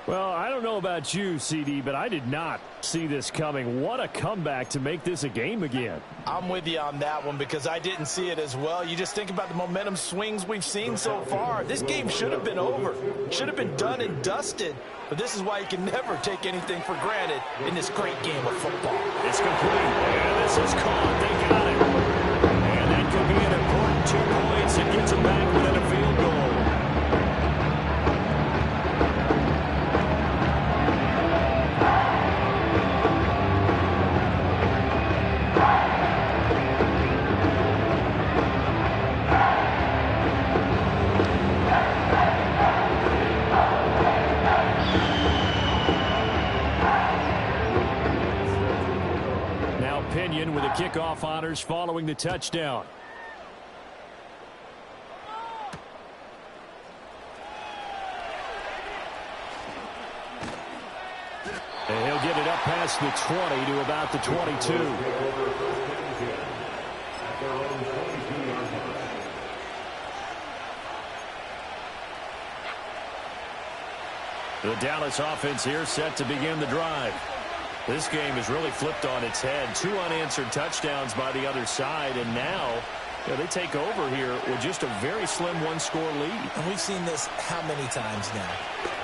Well, I don't know about you, CD, but I did not see this coming. What a comeback to make this a game again. I'm with you on that one, because I didn't see it as well. You just think about the momentum swings we've seen so far. This game should have been over. Should have been done and dusted. But this is why you can never take anything for granted in this great game of football. It's complete. And this is caught. They got it. And that could be an important 2 points. It gets them back within a field goal. With the kickoff honors following the touchdown. up past the 20 to about the 22. The Dallas offense here set to begin the drive. This game has really flipped on its head. 2 unanswered touchdowns by the other side, and now they take over here with just a very slim one-score lead. And we've seen this how many times now?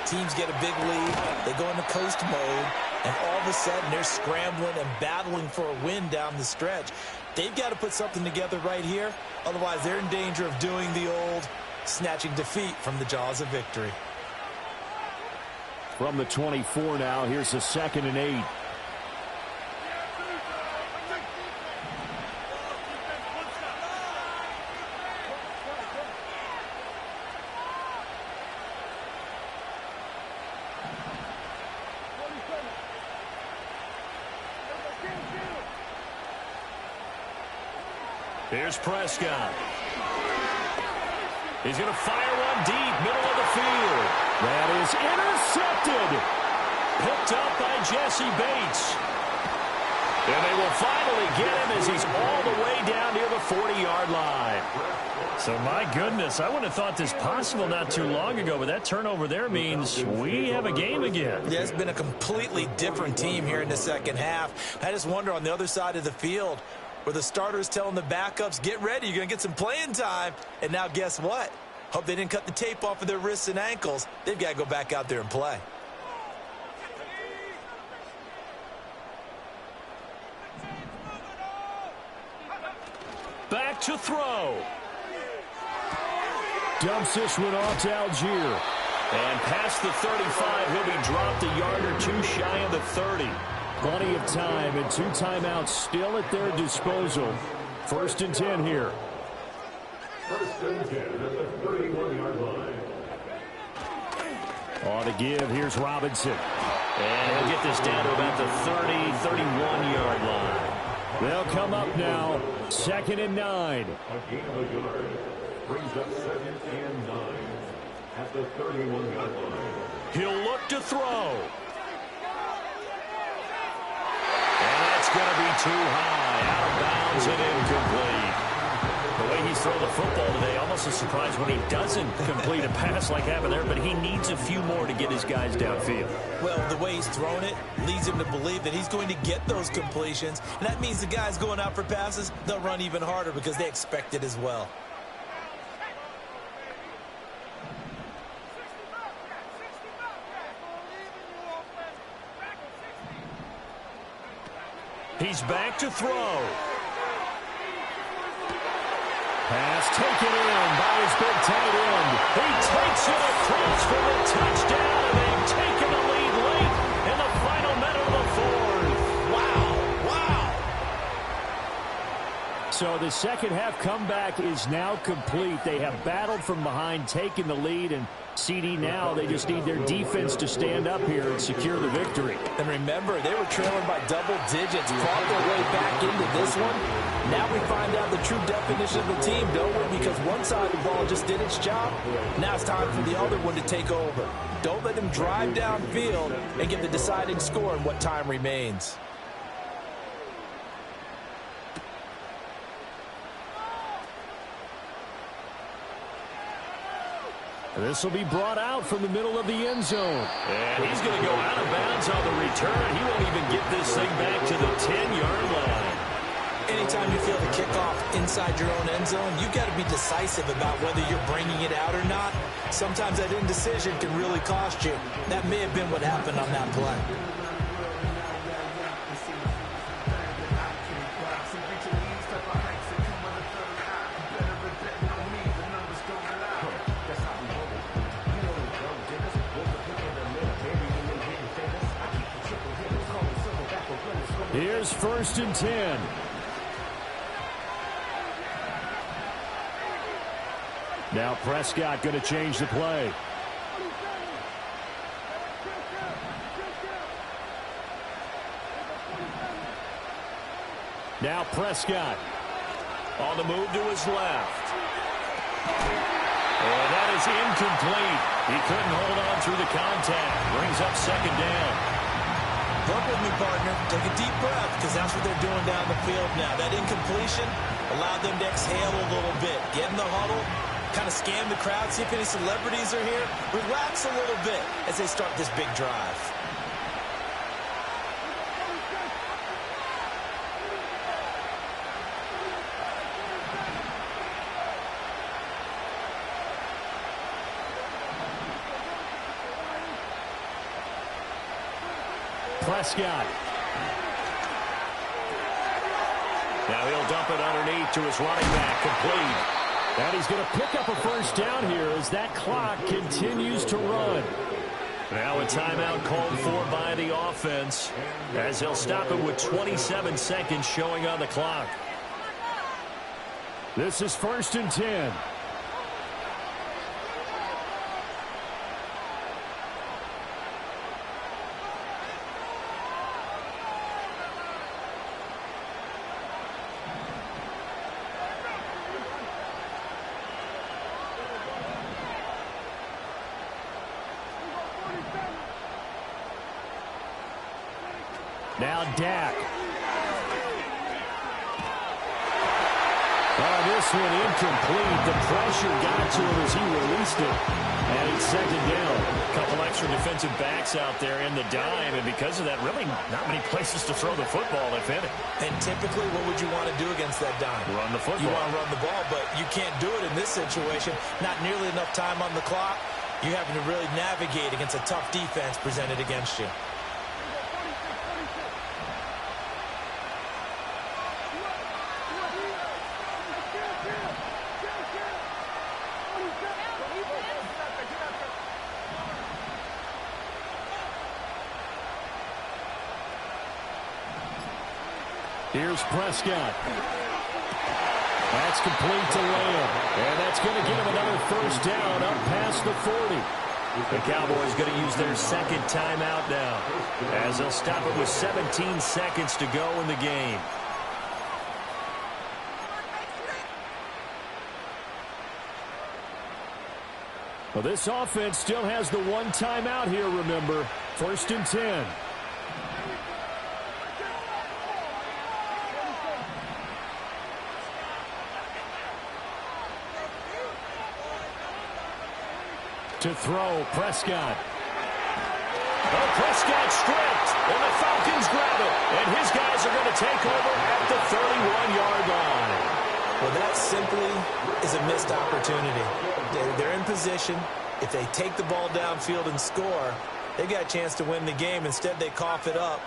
Teams get a big lead, they go into coast mode, and all of a sudden they're scrambling and battling for a win down the stretch. They've got to put something together right here, otherwise they're in danger of doing the old snatching defeat from the jaws of victory. From the 24 now, here's a 2nd and 8. Here's Prescott. He's going to fire one deep, middle of the field. That is intercepted. Picked up by Jesse Bates. And they will finally get him as he's all the way down near the 40-yard line. So, my goodness, I wouldn't have thought this possible not too long ago, but that turnover there means we have a game again. Yeah, it's been a completely different team here in the second half. I just wonder on the other side of the field, where the starters telling the backups, get ready, you're going to get some playing time. And now guess what? Hope they didn't cut the tape off of their wrists and ankles. They've got to go back out there and play. Back to throw. Dumps this one off to Algier. And past the 35, he'll be dropped a yard or 2 shy of the 30. Plenty of time and 2 timeouts still at their disposal. 1st and 10 here. 1st and 10 at the 31-yard line. On the give, here's Robinson. And he'll get this down to about the 30, 31-yard line. They'll come up now, 2nd and 9. A gain of a yard brings up 2nd and 9 at the 31-yard line. He'll look to throw. Going to be too high, out of bounds and incomplete. The way he's throwing the football today, almost a surprise when he doesn't complete a pass like happened there, but he needs a few more to get his guys downfield. Well, the way he's thrown it leads him to believe that he's going to get those completions, and that means the guys going out for passes, they'll run even harder because they expect it as well. He's back to throw. Pass taken in by his big tight end. He takes it across for the touchdown, and they've taken the lead late in the final minute of the 4th. Wow, wow. So the second half comeback is now complete. They have battled from behind, taken the lead, and CD now, they just need their defense to stand up here and secure the victory. And remember, they were trailing by double digits, fought their way back into this one. Now we find out the true definition of the team, don't we? Because one side of the ball just did its job. Now it's time for the other one to take over. Don't let them drive downfield and get the deciding score in what time remains. This will be brought out from the middle of the end zone. And he's going to go out of bounds on the return. He won't even get this thing back to the 10-yard line. Anytime you feel the kickoff inside your own end zone, you've got to be decisive about whether you're bringing it out or not. Sometimes that indecision can really cost you. That may have been what happened on that play. Here's 1st and 10. Now Prescott going to change the play. Now Prescott on the move to his left. And that is incomplete. He couldn't hold on through the contact. Brings up 2nd down. Work with me, partner. Take a deep breath, because that's what they're doing down the field now. That incompletion allowed them to exhale a little bit. Get in the huddle, kind of scan the crowd, see if any celebrities are here. Relax a little bit as they start this big drive. Prescott. Now he'll dump it underneath to his running back, complete. And he's going to pick up a first down here as that clock continues to run. Now a timeout called for by the offense as he'll stop it with 27 seconds showing on the clock. This is 1st and 10. Now Dak. This one incomplete. The pressure got to him as he released it. And it's 2nd down. A couple extra defensive backs out there in the dime. And because of that, really not many places to throw the football, if any. And typically, what would you want to do against that dime? Run the football. You want to run the ball, but you can't do it in this situation. Not nearly enough time on the clock. You're having to really navigate against a tough defense presented against you. Here's Prescott. That's complete to Lamb. And that's going to give him another first down up past the 40. The Cowboys going to use their second timeout now as they'll stop it with 17 seconds to go in the game. Well, this offense still has the one timeout here, remember. 1st and 10. To throw, Prescott. Oh, Prescott stripped, and the Falcons grab it. And his guys are going to take over at the 31-yard line. Well, that simply is a missed opportunity. They're in position. If they take the ball downfield and score, they've got a chance to win the game. Instead, they cough it up.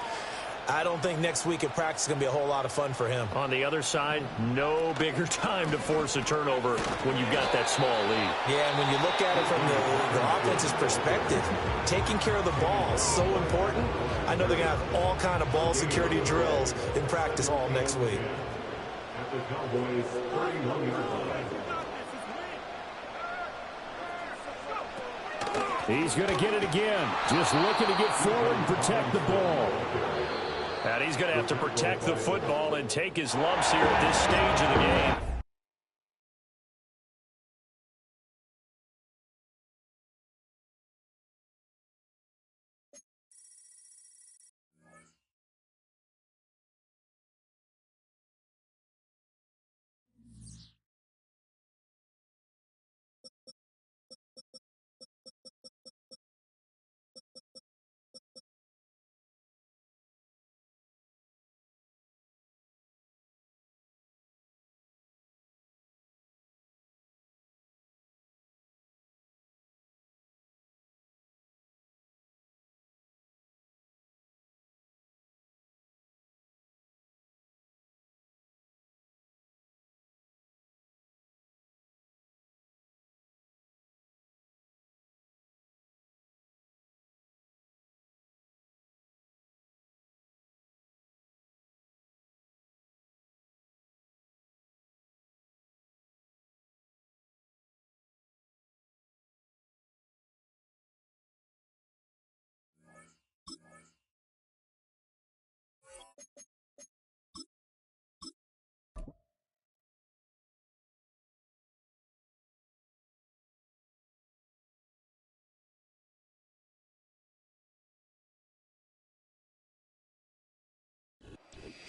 I don't think next week at practice is going to be a whole lot of fun for him. On the other side, no bigger time to force a turnover when you've got that small lead. Yeah, and when you look at it from the offense's perspective, taking care of the ball is so important. I know they're going to have all kind of ball security drills in practice all next week. At the Cowboys' 31-yard line. He's going to get it again. Just looking to get forward and protect the ball. And he's going to have to protect the football and take his lumps here at this stage of the game.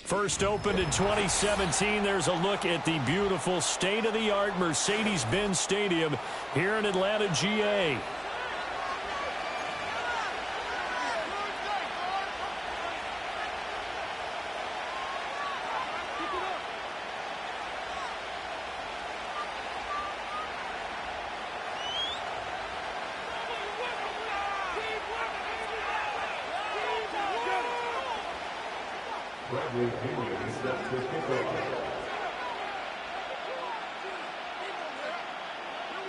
First opened in 2017. There's a look at the beautiful state-of-the-art Mercedes-Benz Stadium here in Atlanta, GA.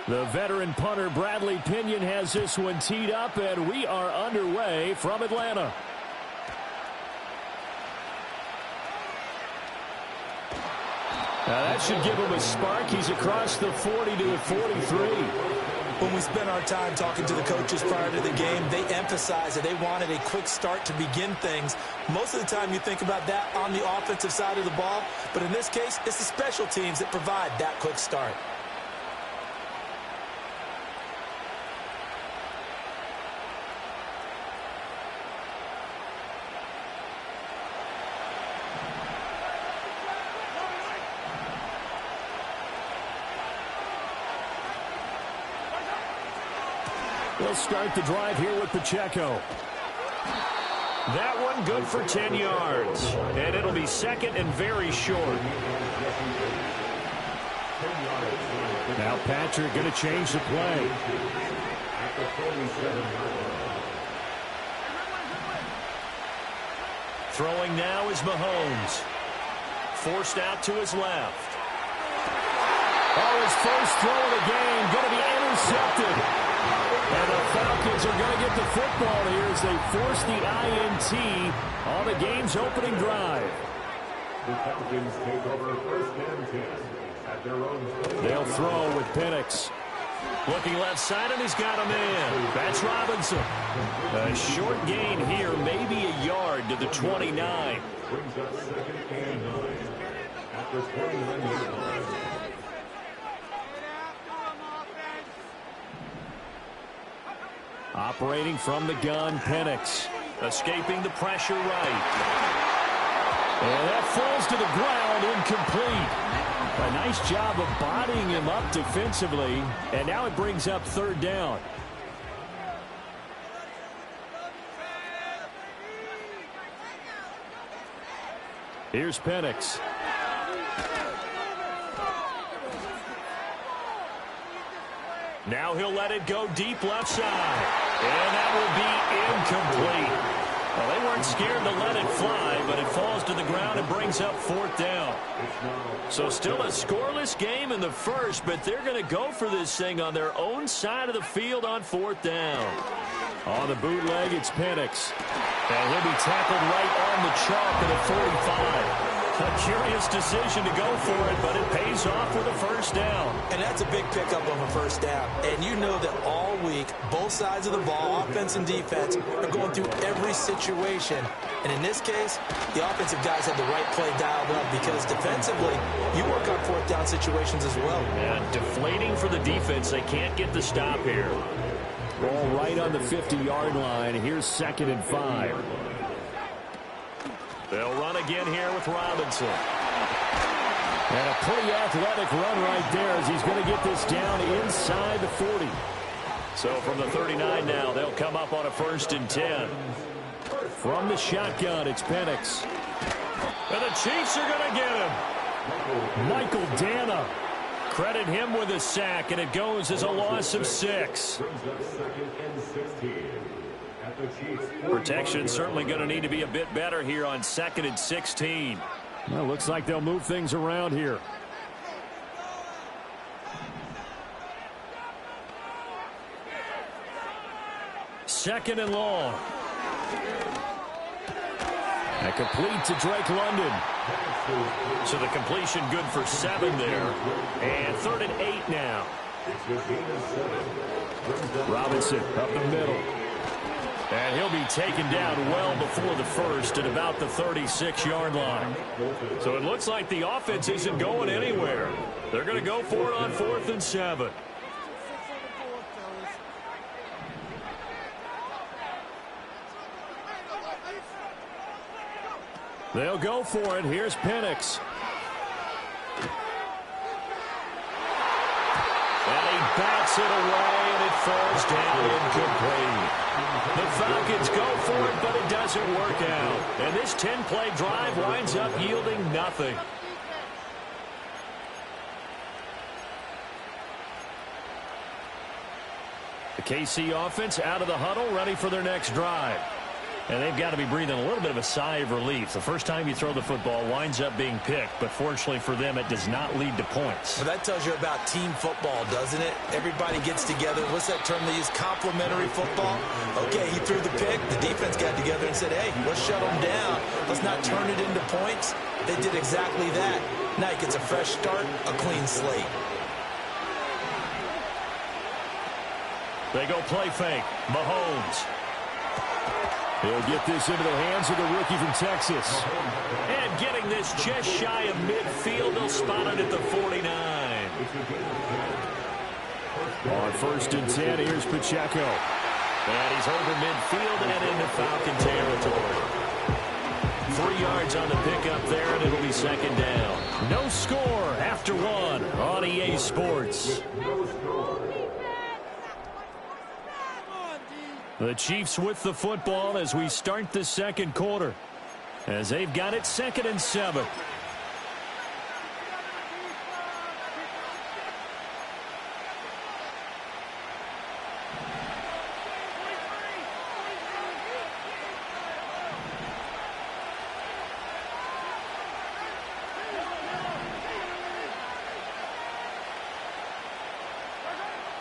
The veteran punter Bradley Pinion has this one teed up, and we are underway from Atlanta. Now that should give him a spark. He's across the 40 to the 43. When we spent our time talking to the coaches prior to the game, they emphasized that they wanted a quick start to begin things. Most of the time you think about that on the offensive side of the ball, but in this case, it's the special teams that provide that quick start. They'll start the drive here with Pacheco. That one good for 10 yards. And it'll be second and very short. Now Patrick going to change the play. Throwing now is Mahomes. Forced out to his left. Oh, his first throw of the game going to be intercepted. And the Falcons are going to get the football here as they force the INT on the game's opening drive. The Falcons take over first and 10 at their own. They'll throw with Penix. Looking left side, and he's got him in. That's Robinson. A short gain here, maybe a yard to the 29. Brings up second and 9 at the 29-yard line. Operating from the gun, Penix. Escaping the pressure right. And that falls to the ground, incomplete. A nice job of bodying him up defensively. And now it brings up third down. Here's Penix. Now he'll let it go deep left side. And that will be incomplete. Well, they weren't scared to let it fly, but it falls to the ground and brings up fourth down. So still a scoreless game in the first, but they're going to go for this thing on their own side of the field on fourth down. On the bootleg, it's Penix. And he'll be tackled right on the chalk at a 45. A curious decision to go for it, but it pays off with a first down. And that's a big pickup on the first down. And you know that all week, both sides of the ball, offense and defense, are going through every situation. And in this case, the offensive guys had the right play dialed up because defensively, you work on fourth down situations as well. And deflating for the defense. They can't get the stop here. Ball right on the 50-yard line. Here's 2nd and 5. They'll run again here with Robinson. And a pretty athletic run right there as he's going to get this down inside the 40. So from the 39 now, they'll come up on a 1st and 10. From the shotgun, it's Penix. And the Chiefs are going to get him. Michael Dana. Credit him with a sack, and it goes as a loss of 6. Protection certainly going to need to be a bit better here on 2nd and 16. Well, looks like they'll move things around here. Second and long. And complete to Drake London. So the completion good for 7 there. And 3rd and 8 now. Robinson up the middle. And he'll be taken down well before the first at about the 36-yard line. So it looks like the offense isn't going anywhere. They're going to go for it on 4th and 7. They'll go for it. Here's Penix. And he bats it away, and it falls down incomplete. The Falcons go for it, but it doesn't work out. And this 10-play drive winds up yielding nothing. The KC offense out of the huddle, ready for their next drive. And they've got to be breathing a little bit of a sigh of relief. The first time you throw the football winds up being picked, but fortunately for them, it does not lead to points. Well, that tells you about team football, doesn't it? Everybody gets together. What's that term they use? Complementary football. Okay, he threw the pick. The defense got together and said, hey, let's shut him down. Let's not turn it into points. They did exactly that. Now he gets a fresh start, a clean slate. They go play fake. Mahomes. He'll get this into the hands of the rookie from Texas. And getting this just shy of midfield, they'll spot it at the 49. On 1st and 10, here's Pacheco. And he's over midfield and into Falcon territory. 3 yards on the pickup there, and it'll be 2nd down. No score after 1 on EA Sports. The Chiefs with the football as we start the 2nd quarter, as they've got it 2nd and 7.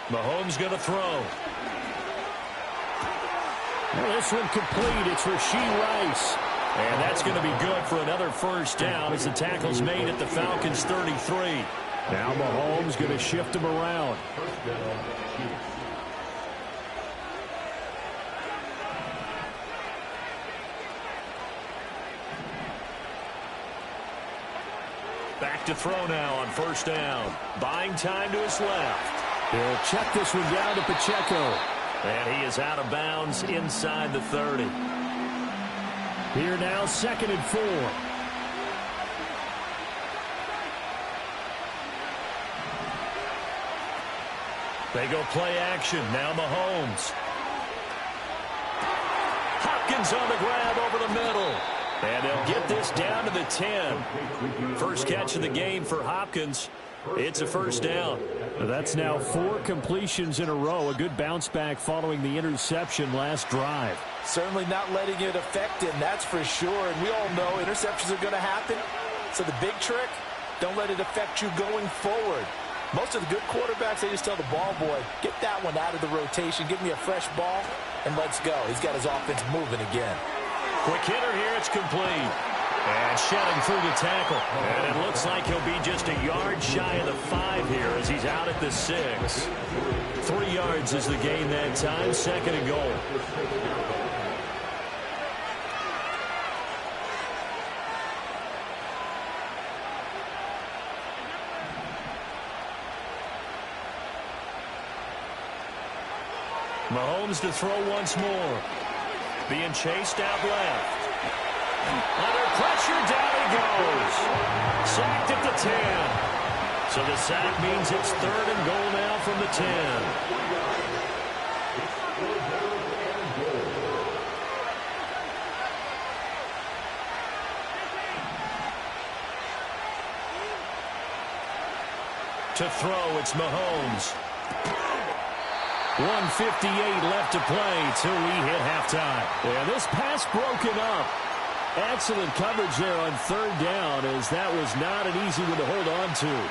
Mahomes going to throw. Well, this one complete. It's Rashee Rice. And that's going to be good for another 1st down as the tackle's made at the Falcons' 33. Now Mahomes going to shift him around. Back to throw now on 1st down. Buying time to his left. He'll check this one down to Pacheco. And he is out of bounds inside the 30. Here now, 2nd and 4. They go play action. Now Mahomes. Hopkins on the grab over the middle. And they'll get this down to the 10. First catch of the game for Hopkins. It's a 1st down. That's now 4 completions in a row. A good bounce back following the interception last drive. Certainly not letting it affect him, that's for sure. And we all know interceptions are going to happen. So the big trick, don't let it affect you going forward. Most of the good quarterbacks, they just tell the ball boy, get that one out of the rotation, give me a fresh ball, and let's go. He's got his offense moving again. Quick hitter here, it's complete. And shedding through the tackle. And it looks like he'll be just a yard shy of the 5 here as he's out at the 6. 3 yards is the gain that time, 2nd and goal. Mahomes to throw once more. Being chased out left. Under pressure, down he goes. Sacked at the 10. So the sack means it's 3rd and goal now from the 10. To throw, it's Mahomes. 1:58 left to play till we hit halftime. Yeah, this pass broken up. Excellent coverage there on 3rd down, as that was not an easy one to hold on to.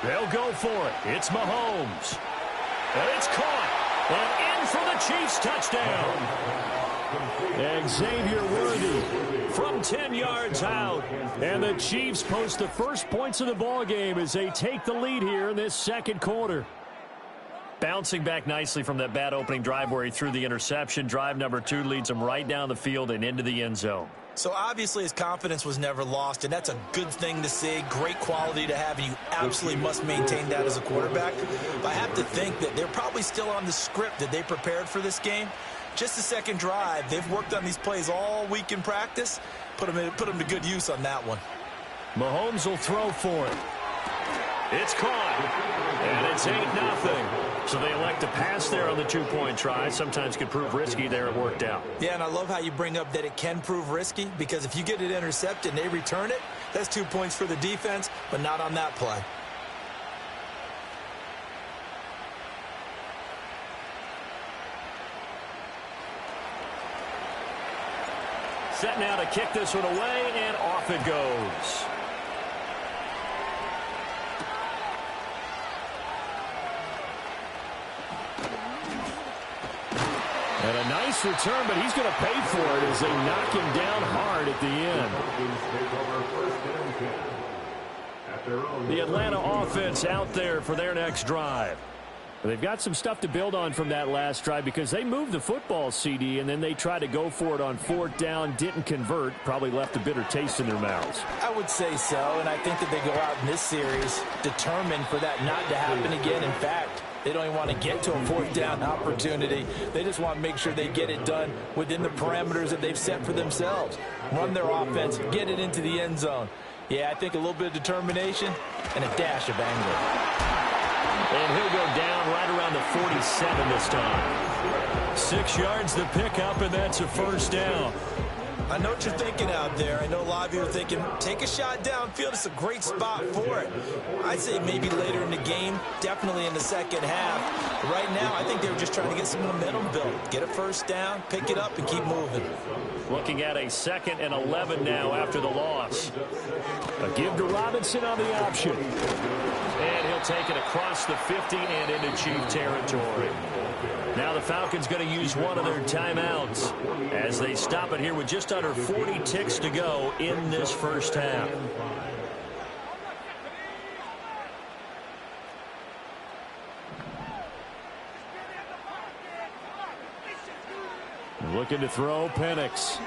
They'll go for it. It's Mahomes. And it's caught. And in for the Chiefs touchdown. Xavier Worthy from 10 yards out. And the Chiefs post the first points of the ball game as they take the lead here in this second quarter. Bouncing back nicely from that bad opening drive where he threw the interception. Drive number 2 leads him right down the field and into the end zone. So obviously his confidence was never lost, and that's a good thing to see. Great quality to have, and you absolutely must maintain that as a quarterback. But I have to think that they're probably still on the script that they prepared for this game. Just the second drive. They've worked on these plays all week in practice. Put them to good use on that one. Mahomes will throw for it. It's caught, and it's 8-0. So they elect to pass there on the 2-point try. Sometimes could prove risky there. It worked out. Yeah, and I love how you bring up that it can prove risky, because if you get it intercepted and they return it, that's 2 points for the defense, but not on that play. Set now to kick this one away, and off it goes. And a nice return, but he's going to pay for it as they knock him down hard at the end. The Atlanta offense out there for their next drive. They've got some stuff to build on from that last drive because they moved the football, CD, and then they tried to go for it on 4th down, didn't convert, probably left a bitter taste in their mouths. I would say so, and I think that they go out in this series determined for that not to happen again. In fact, they don't even want to get to a 4th down opportunity. They just want to make sure they get it done within the parameters that they've set for themselves. Run their offense, get it into the end zone. Yeah, I think a little bit of determination and a dash of anger. And he'll go down right around the 47 this time. 6 yards the pickup, and that's a first down. I know what you're thinking out there. I know a lot of you are thinking, take a shot downfield. It's a great spot for it. I'd say maybe later in the game, definitely in the second half. But right now, I think they were just trying to get some momentum built. Get a first down, pick it up, and keep moving. Looking at a 2nd and 11 now after the loss. A give to Robinson on the option. And he'll take it across the 50 and into Chief territory. Now the Falcons going to use one of their timeouts as they stop it here with just under 40 ticks to go in this first half. Looking to throw, Penix.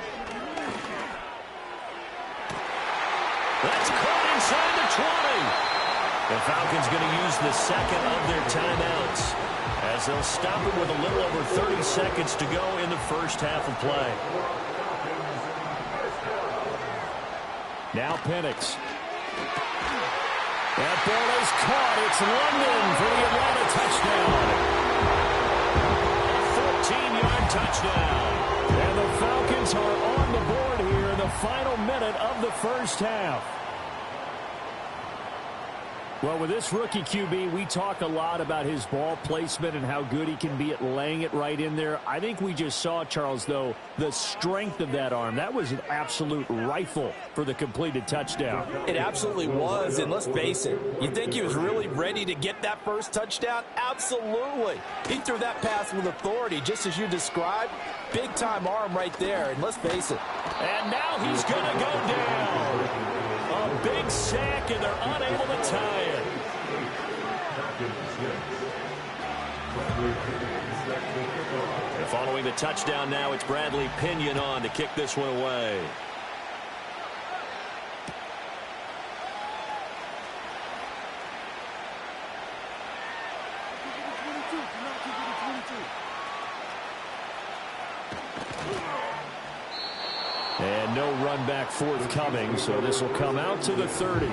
That's caught inside the 20. The Falcons going to use the second of their timeouts as they'll stop it with a little over 30 seconds to go in the first half of play. Now Penix. That ball is caught. It's London for the Atlanta touchdown. A 14-yard touchdown. And the Falcons are on the board here in the final minute of the first half. Well, with this rookie QB, we talk a lot about his ball placement and how good he can be at laying it right in there. I think we just saw, Charles, though, the strength of that arm. That was an absolute rifle for the completed touchdown. It absolutely was, and let's face it, you think he was really ready to get that first touchdown? Absolutely. He threw that pass with authority, just as you described. Big-time arm right there, and let's face it. And now he's going to go down. A big sack, and they're unable to tie it. And following the touchdown now, it's Bradley Pinion on to kick this one away. And no run back forthcoming, so this will come out to the 30.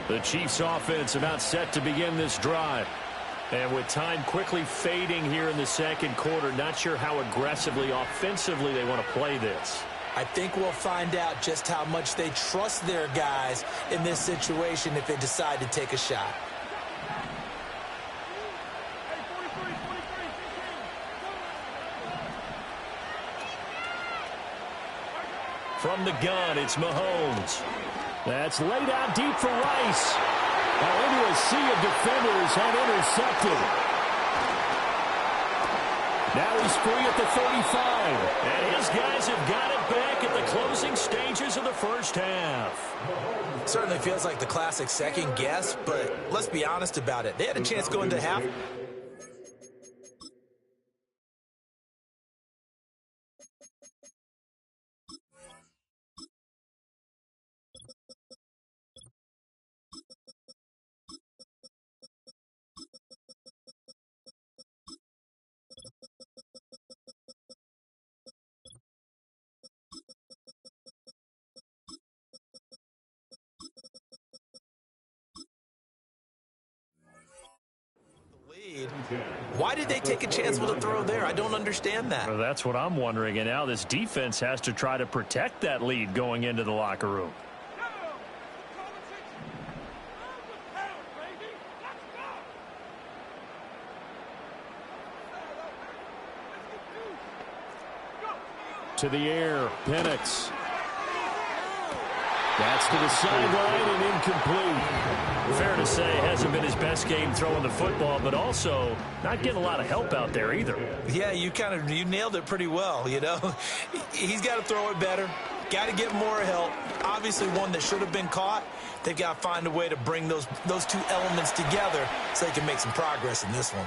The Chiefs offense about set to begin this drive. And with time quickly fading here in the second quarter, not sure how aggressively, offensively they want to play this. I think we'll find out just how much they trust their guys in this situation if they decide to take a shot. From the gun, it's Mahomes. That's laid out deep for Rice. Now into a sea of defenders and intercepted. Now he's free at the 35. And his guys have got it back at the closing stages of the first half. Certainly feels like the classic second guess, but let's be honest about it. They had a chance going to half. Why did they take a chance with a throw there? I don't understand that. Well, that's what I'm wondering. And now this defense has to try to protect that lead going into the locker room. To the air, Penix. That's to the sideline and incomplete. Fair to say, hasn't been his best game throwing the football, but also not getting a lot of help out there either. Yeah, you nailed it pretty well, you know. He's got to throw it better. Got to get more help. Obviously one that should have been caught. They've got to find a way to bring those two elements together so they can make some progress in this one.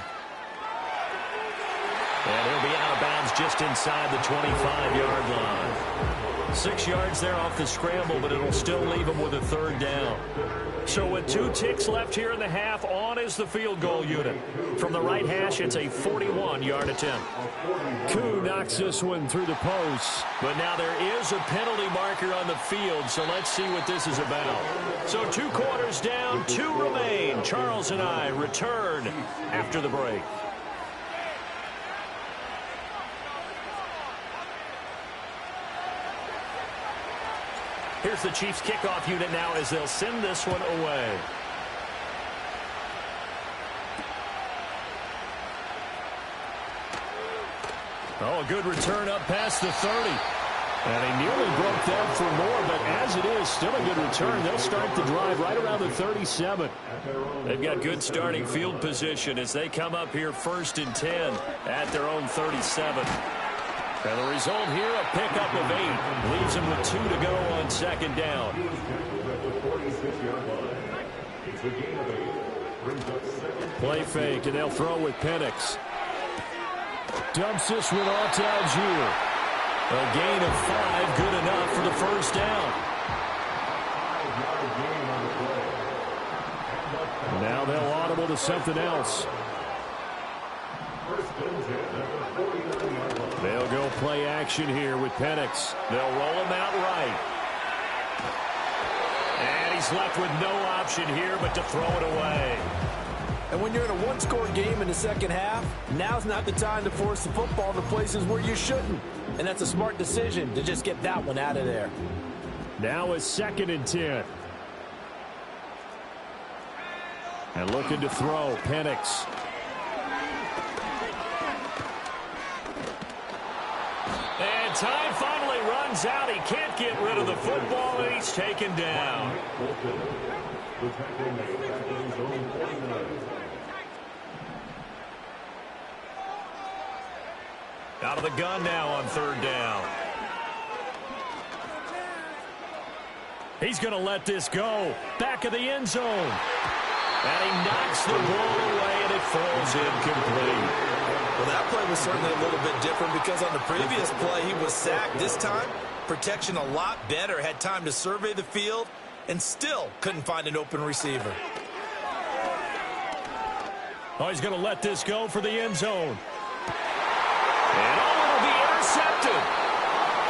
And he'll be out of bounds just inside the 25-yard line. 6 yards there off the scramble, but it'll still leave him with a third down. So with 2 ticks left here in the half, on is the field goal unit. From the right hash, it's a 41-yard attempt. Koo knocks this one through the post. But now there is a penalty marker on the field, so let's see what this is about. So 2 quarters down, 2 remain. Charles and I return after the break. Here's the Chiefs kickoff unit now as they'll send this one away. Oh, a good return up past the 30. And he nearly broke that for more, but as it is, still a good return. They'll start the drive right around the 37. They've got good starting field position as they come up here 1st and 10 at their own 37. And the result here, a pickup of 8. Leaves him with 2 to go on 2nd down. Play fake, and they'll throw with Penix. Dumps this one off to Algier. A gain of 5, good enough for the first down. Now they'll audible to something else. They'll go play action here with Penix. They'll roll him out right. And he's left with no option here but to throw it away. And when you're in a one-score game in the second half, now's not the time to force the football to places where you shouldn't. And that's a smart decision to just get that one out of there. Now it's 2nd and 10. And looking to throw, Penix. And time finally runs out. He can't get rid of the football, and he's taken down. Out of the gun now on 3rd down. He's going to let this go. Back of the end zone. And he knocks the ball away, and it falls incomplete. Well, that play was certainly a little bit different because on the previous play, he was sacked. This time, protection a lot better. Had time to survey the field and still couldn't find an open receiver. Oh, he's going to let this go for the end zone. And it'll be intercepted.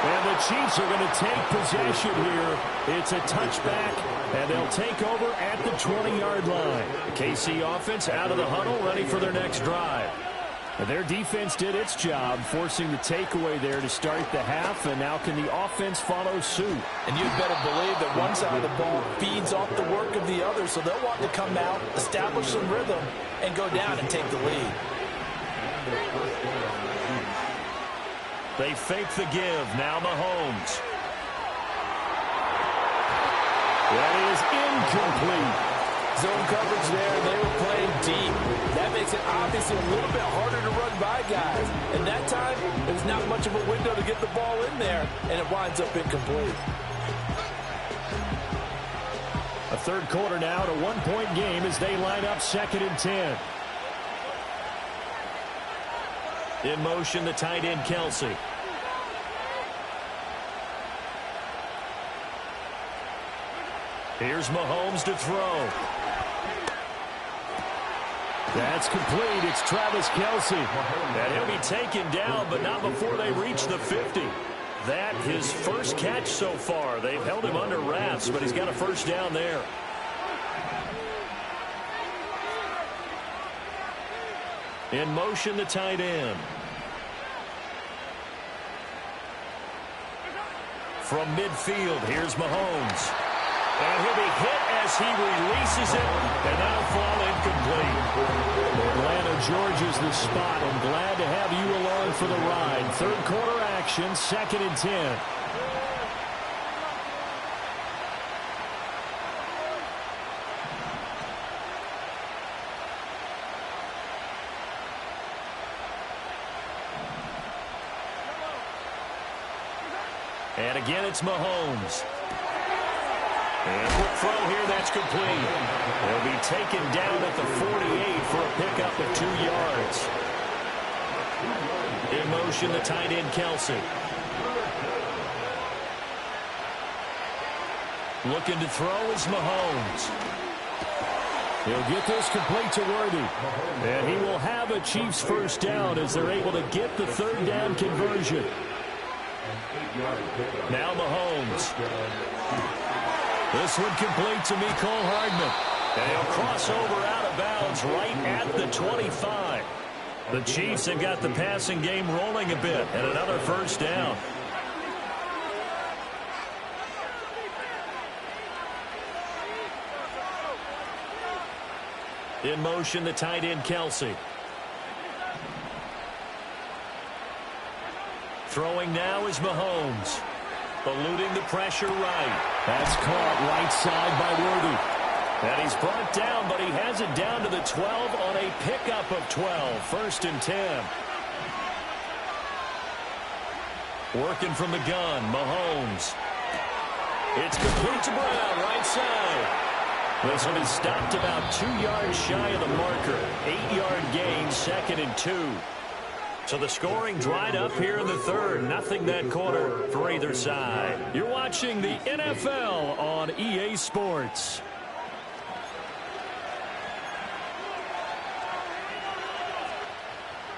And the Chiefs are going to take possession here. It's a touchback, and they'll take over at the 20-yard line. The KC offense out of the huddle, ready for their next drive. Their defense did its job, forcing the takeaway there to start the half, and now can the offense follow suit? And you'd better believe that one side of the ball feeds off the work of the other, so they'll want to come out, establish some rhythm, and go down and take the lead. They fake the give. Now Mahomes. That is incomplete. Zone coverage there, and they were playing deep. That makes it obviously a little bit harder to run by guys. And that time, there's not much of a window to get the ball in there, and it winds up incomplete. A third quarter now at a one-point game as they line up 2nd and 10. In motion, the tight end, Kelsey. Here's Mahomes to throw. That's complete. It's Travis Kelsey. And he'll be taken down, but not before they reach the 50. That his first catch so far. They've held him under wraps, but he's got a first down there. In motion, the tight end. From midfield, here's Mahomes. And he'll be hit as he releases it, and that'll fall incomplete. Atlanta, Georgia's the spot. I'm glad to have you along for the ride. Third quarter action, 2nd and 10. And again, it's Mahomes. And quick throw here, that's complete. He'll be taken down at the 48 for a pickup of 2 yards. In motion, the tight end, Kelsey. Looking to throw is Mahomes. He'll get this complete to Worthy. And he will have a Chiefs first down as they're able to get the third down conversion. Now Mahomes. This one complete to Mecole Hardman. And he'll cross over out of bounds right at the 25. The Chiefs have got the passing game rolling a bit, and another first down. In motion, the tight end, Kelsey. Throwing now is Mahomes. Eluding the pressure right. That's caught right side by Worthy. And he's brought down, but he has it down to the 12 on a pickup of 12. 1st and 10. Working from the gun, Mahomes. It's complete to Brown, right side. This one is stopped about 2 yards shy of the marker. 8-yard gain, 2nd and 2. So the scoring dried up here in the third. Nothing that quarter for either side. You're watching the NFL on EA Sports.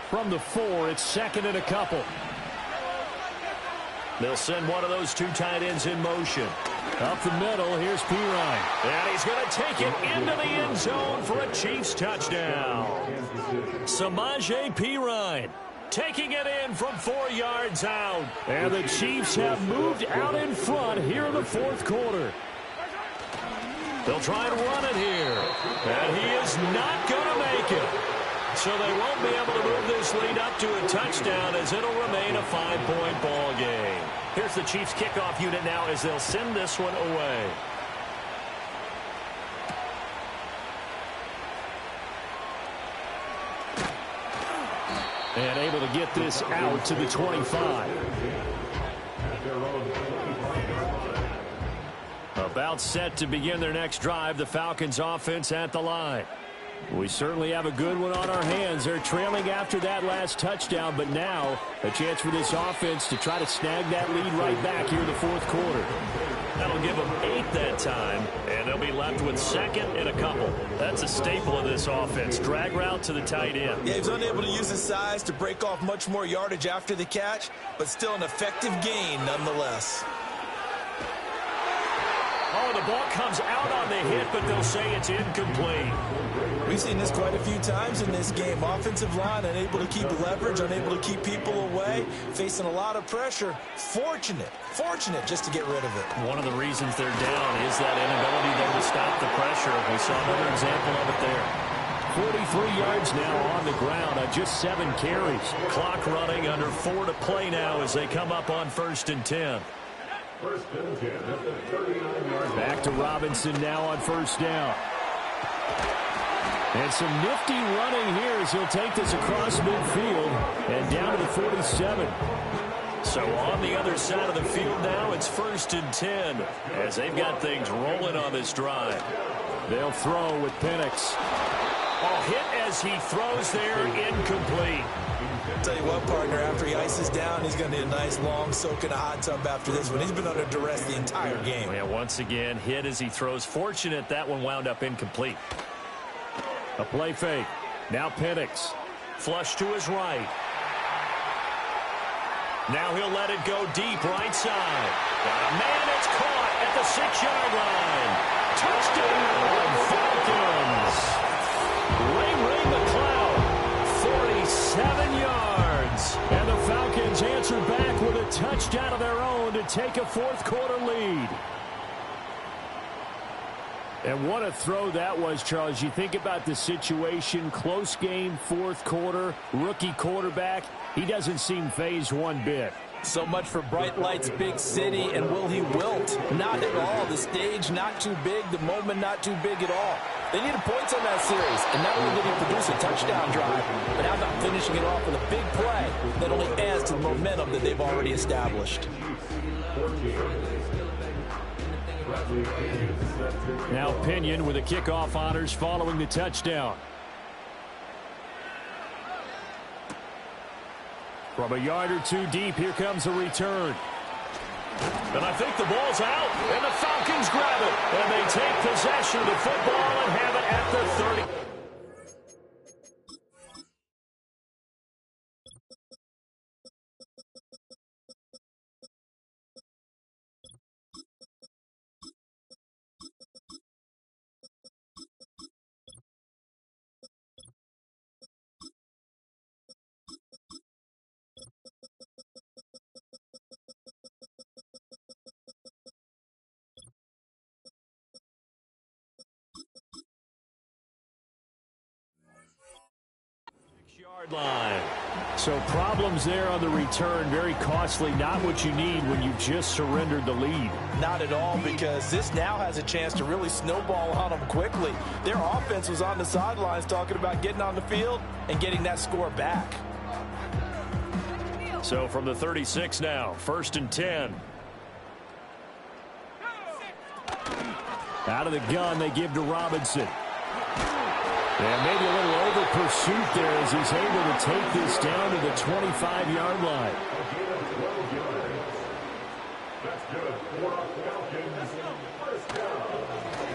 From the 4, it's 2nd and a couple. They'll send one of those 2 tight ends in motion. Up the middle, here's Pirine. And he's going to take it into the end zone for a Chiefs touchdown. Samaje Pirine taking it in from 4 yards out. And the Chiefs have moved out in front here in the fourth quarter. They'll try and run it here. And he is not going to make it. So they won't be able to move this lead up to a touchdown as it'll remain a 5-point ball game. Here's the Chiefs kickoff unit now as they'll send this one away. And able to get this out to the 25. About set to begin their next drive, the Falcons offense at the line. We certainly have a good one on our hands. They're trailing after that last touchdown, but now a chance for this offense to try to snag that lead right back here in the fourth quarter. That'll give them 8 that time, and they'll be left with 2nd and a couple. That's a staple of this offense. Drag route to the tight end. Yeah, he was unable to use his size to break off much more yardage after the catch, but still an effective gain nonetheless. Oh, the ball comes out on the hit, but they'll say it's incomplete. We've seen this quite a few times in this game. Offensive line unable to keep leverage, unable to keep people away, facing a lot of pressure. Fortunate just to get rid of it. One of the reasons they're down is that inability there to stop the pressure. We saw another example of it there. 43 yards now on the ground on just 7 carries. Clock running under 4 to play now as they come up on 1st and 10. First and 10 at the 39-yard line. Back to Robinson now on first down. And some nifty running here as he'll take this across midfield and down to the 47. So on the other side of the field now, it's first and 10 as they've got things rolling on this drive. They'll throw with Penix. Oh, hit as he throws there, incomplete. I'll tell you what, partner, after he ices down, he's going to need a nice long soak in a hot tub after this one. He's been under duress the entire game. Yeah, once again, hit as he throws. Fortunate that one wound up incomplete. A play fake. Now Penix. Flush to his right. Now he'll let it go deep right side. Got a man that's caught at the 6-yard line. Touchdown, Falcons. Ray McLeod, 47 yards. And the Falcons answer back with a touchdown of their own to take a fourth-quarter lead. And what a throw that was, Charles. You think about the situation, close game, fourth quarter, rookie quarterback. He doesn't seem fazed one bit. So much for bright lights, big city, and will he wilt? Not at all. The stage not too big, the moment not too big at all. They needed points on that series, and not only did he produce a touchdown drive, but how about finishing it off with a big play that only adds to the momentum that they've already established. Now Pinion with the kickoff honors following the touchdown. From a yard or two deep, here comes a return. And I think the ball's out, and the Falcons grab it. And they take possession of the football and have it at the 30. Line. So problems there on the return, very costly, not what you need when you've just surrendered the lead. Not at all, because this now has a chance to really snowball on them quickly. Their offense was on the sidelines talking about getting on the field and getting that score back. So from the 36 now, first and 10. Out of the gun, they give to Robinson. And maybe a little over pursuit there as he's able to take this down to the 25-yard line.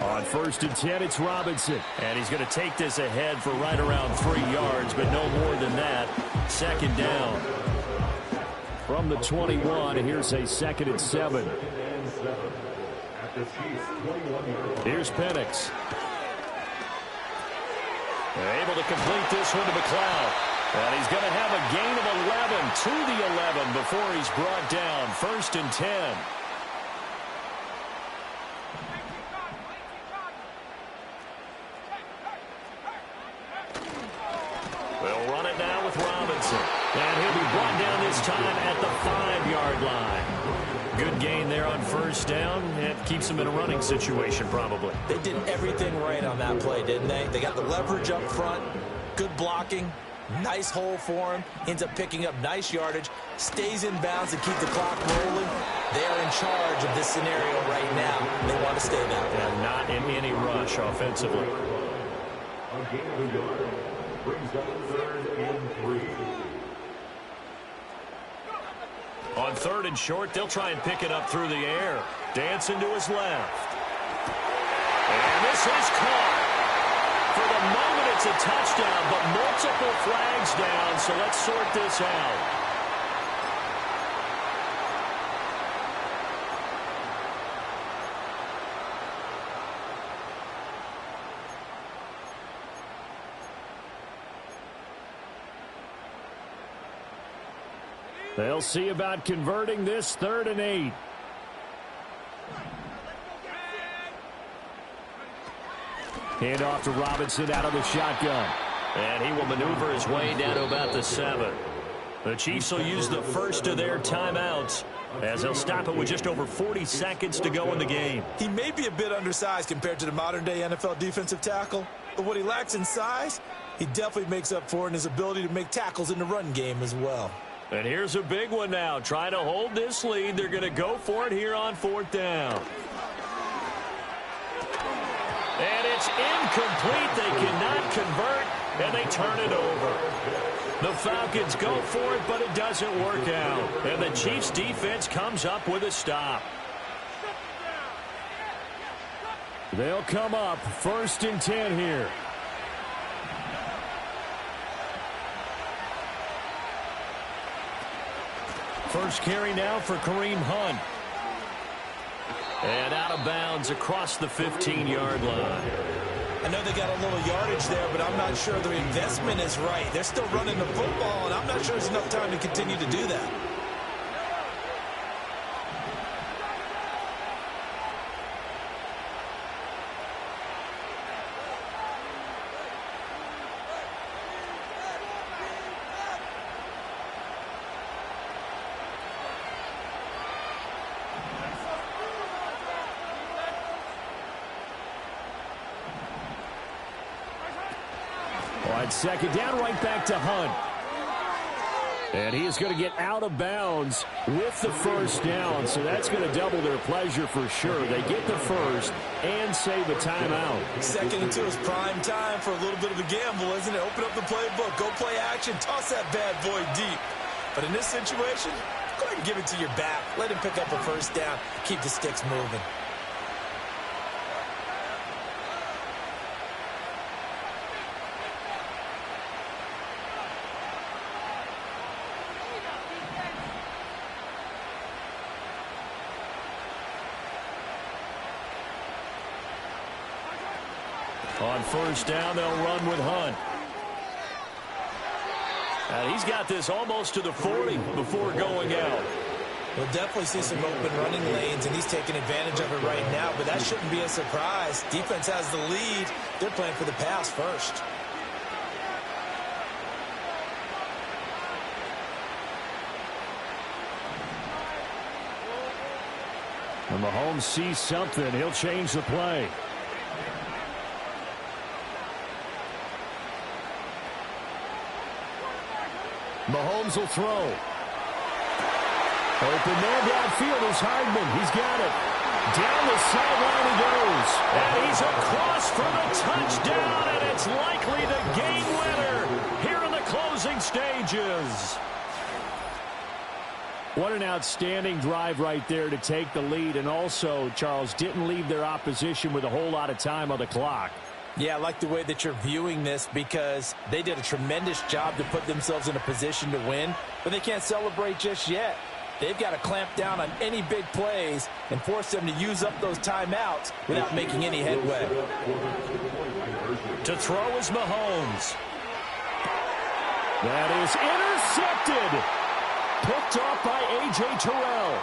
On first and 10, it's Robinson. And he's going to take this ahead for right around 3 yards, but no more than that. Second down. From the 21, here's a second and 7. Here's Penix. They're able to complete this one to McLeod. And he's going to have a gain of 11 to the 11 before he's brought down. First and 10. They'll run it now with Robinson. And he'll be brought down this time at the 5-yard line. Good gain there on first down. It keeps them in a running situation probably. They did everything right on that play, didn't they? They got the leverage up front, good blocking, nice hole for him, ends up picking up nice yardage, stays in bounds to keep the clock rolling. They are in charge of this scenario right now. They want to stay that way. And not in any rush offensively. A gain of a yard brings up 3rd and 3. On 3rd and short, they'll try and pick it up through the air. Dancing to his left. And this is caught. For the moment, it's a touchdown, but multiple flags down, so let's sort this out. They'll see about converting this 3rd and 8. Hand off to Robinson out of the shotgun. And he will maneuver his way down to about the 7. The Chiefs will use the first of their timeouts as they'll stop it with just over 40 seconds to go in the game. He may be a bit undersized compared to the modern-day NFL defensive tackle, but what he lacks in size, he definitely makes up for in his ability to make tackles in the run game as well. And here's a big one now. Trying to hold this lead. They're going to go for it here on 4th down. And it's incomplete. They cannot convert, and they turn it over. The Falcons go for it, but it doesn't work out. And the Chiefs' defense comes up with a stop. They'll come up 1st and 10 here. First carry now for Kareem Hunt. And out of bounds across the 15-yard line. I know they got a little yardage there, but I'm not sure the investment is right. They're still running the football, and I'm not sure there's enough time to continue to do that. On 2nd down, right back to Hunt. And he is going to get out of bounds with the 1st down, so that's going to double their pleasure for sure. They get the 1st and save a timeout. 2nd and 2 is prime time for a little bit of a gamble, isn't it? Open up the playbook, go play action, toss that bad boy deep. But in this situation, go ahead and give it to your back. Let him pick up a 1st down, keep the sticks moving. On 1st down, they'll run with Hunt. And he's got this almost to the 40 before going out. We'll definitely see some open running lanes, and he's taking advantage of it right now, but that shouldn't be a surprise. Defense has the lead. They're playing for the pass first. When Mahomes sees something, he'll change the play. Mahomes will throw. Open man downfield is Hardman. He's got it. Down the sideline he goes. And he's across for the touchdown, and it's likely the game winner here in the closing stages. What an outstanding drive right there to take the lead, and also, Charles, didn't leave their opposition with a whole lot of time on the clock. Yeah, I like the way that you're viewing this because they did a tremendous job to put themselves in a position to win, but they can't celebrate just yet. They've got to clamp down on any big plays and force them to use up those timeouts without making any headway. To throw is Mahomes. That is intercepted. Picked off by A.J. Terrell.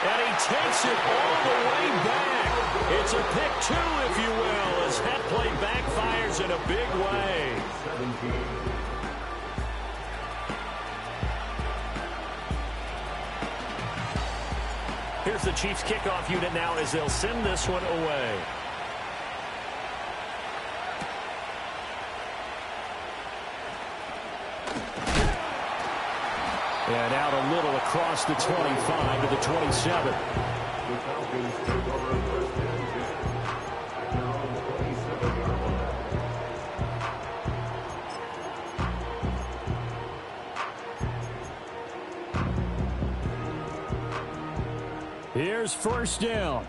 And he takes it all the way back. It's a pick two, if you will, as that play backfires in a big way. Here's the Chiefs kickoff unit now as they'll send this one away. And out a little across the 25 to the 27. Here's 1st down.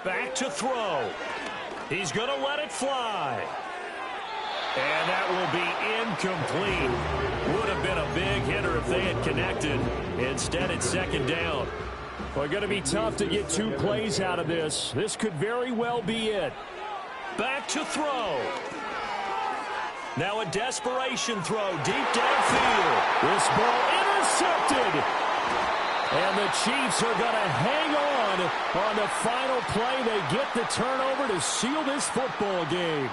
Back to throw. He's going to let it fly. And that will be incomplete. Would have been a big hitter if they had connected. Instead, it's 2nd down. Well, going to be tough to get 2 plays out of this. This could very well be it. Back to throw. Now a desperation throw deep downfield. This ball intercepted. And the Chiefs are going to hang on the final play. They get the turnover to seal this football game.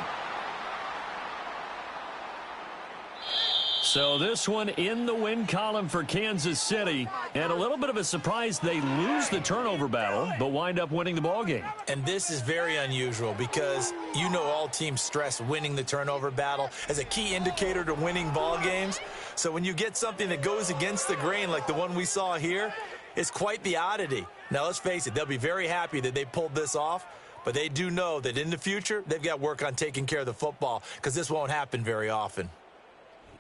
So this one in the win column for Kansas City. And a little bit of a surprise, they lose the turnover battle, but wind up winning the ball game. And this is very unusual because you know all teams stress winning the turnover battle as a key indicator to winning ball games. So when you get something that goes against the grain like the one we saw here, it's quite the oddity. Now, let's face it, they'll be very happy that they pulled this off, but they do know that in the future, they've got work on taking care of the football because this won't happen very often.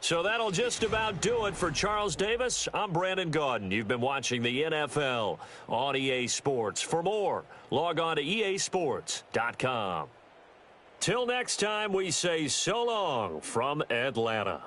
So that'll just about do it for Charles Davis. I'm Brandon Gaudin. You've been watching the NFL on EA Sports. For more, log on to easports.com. Till next time, we say so long from Atlanta.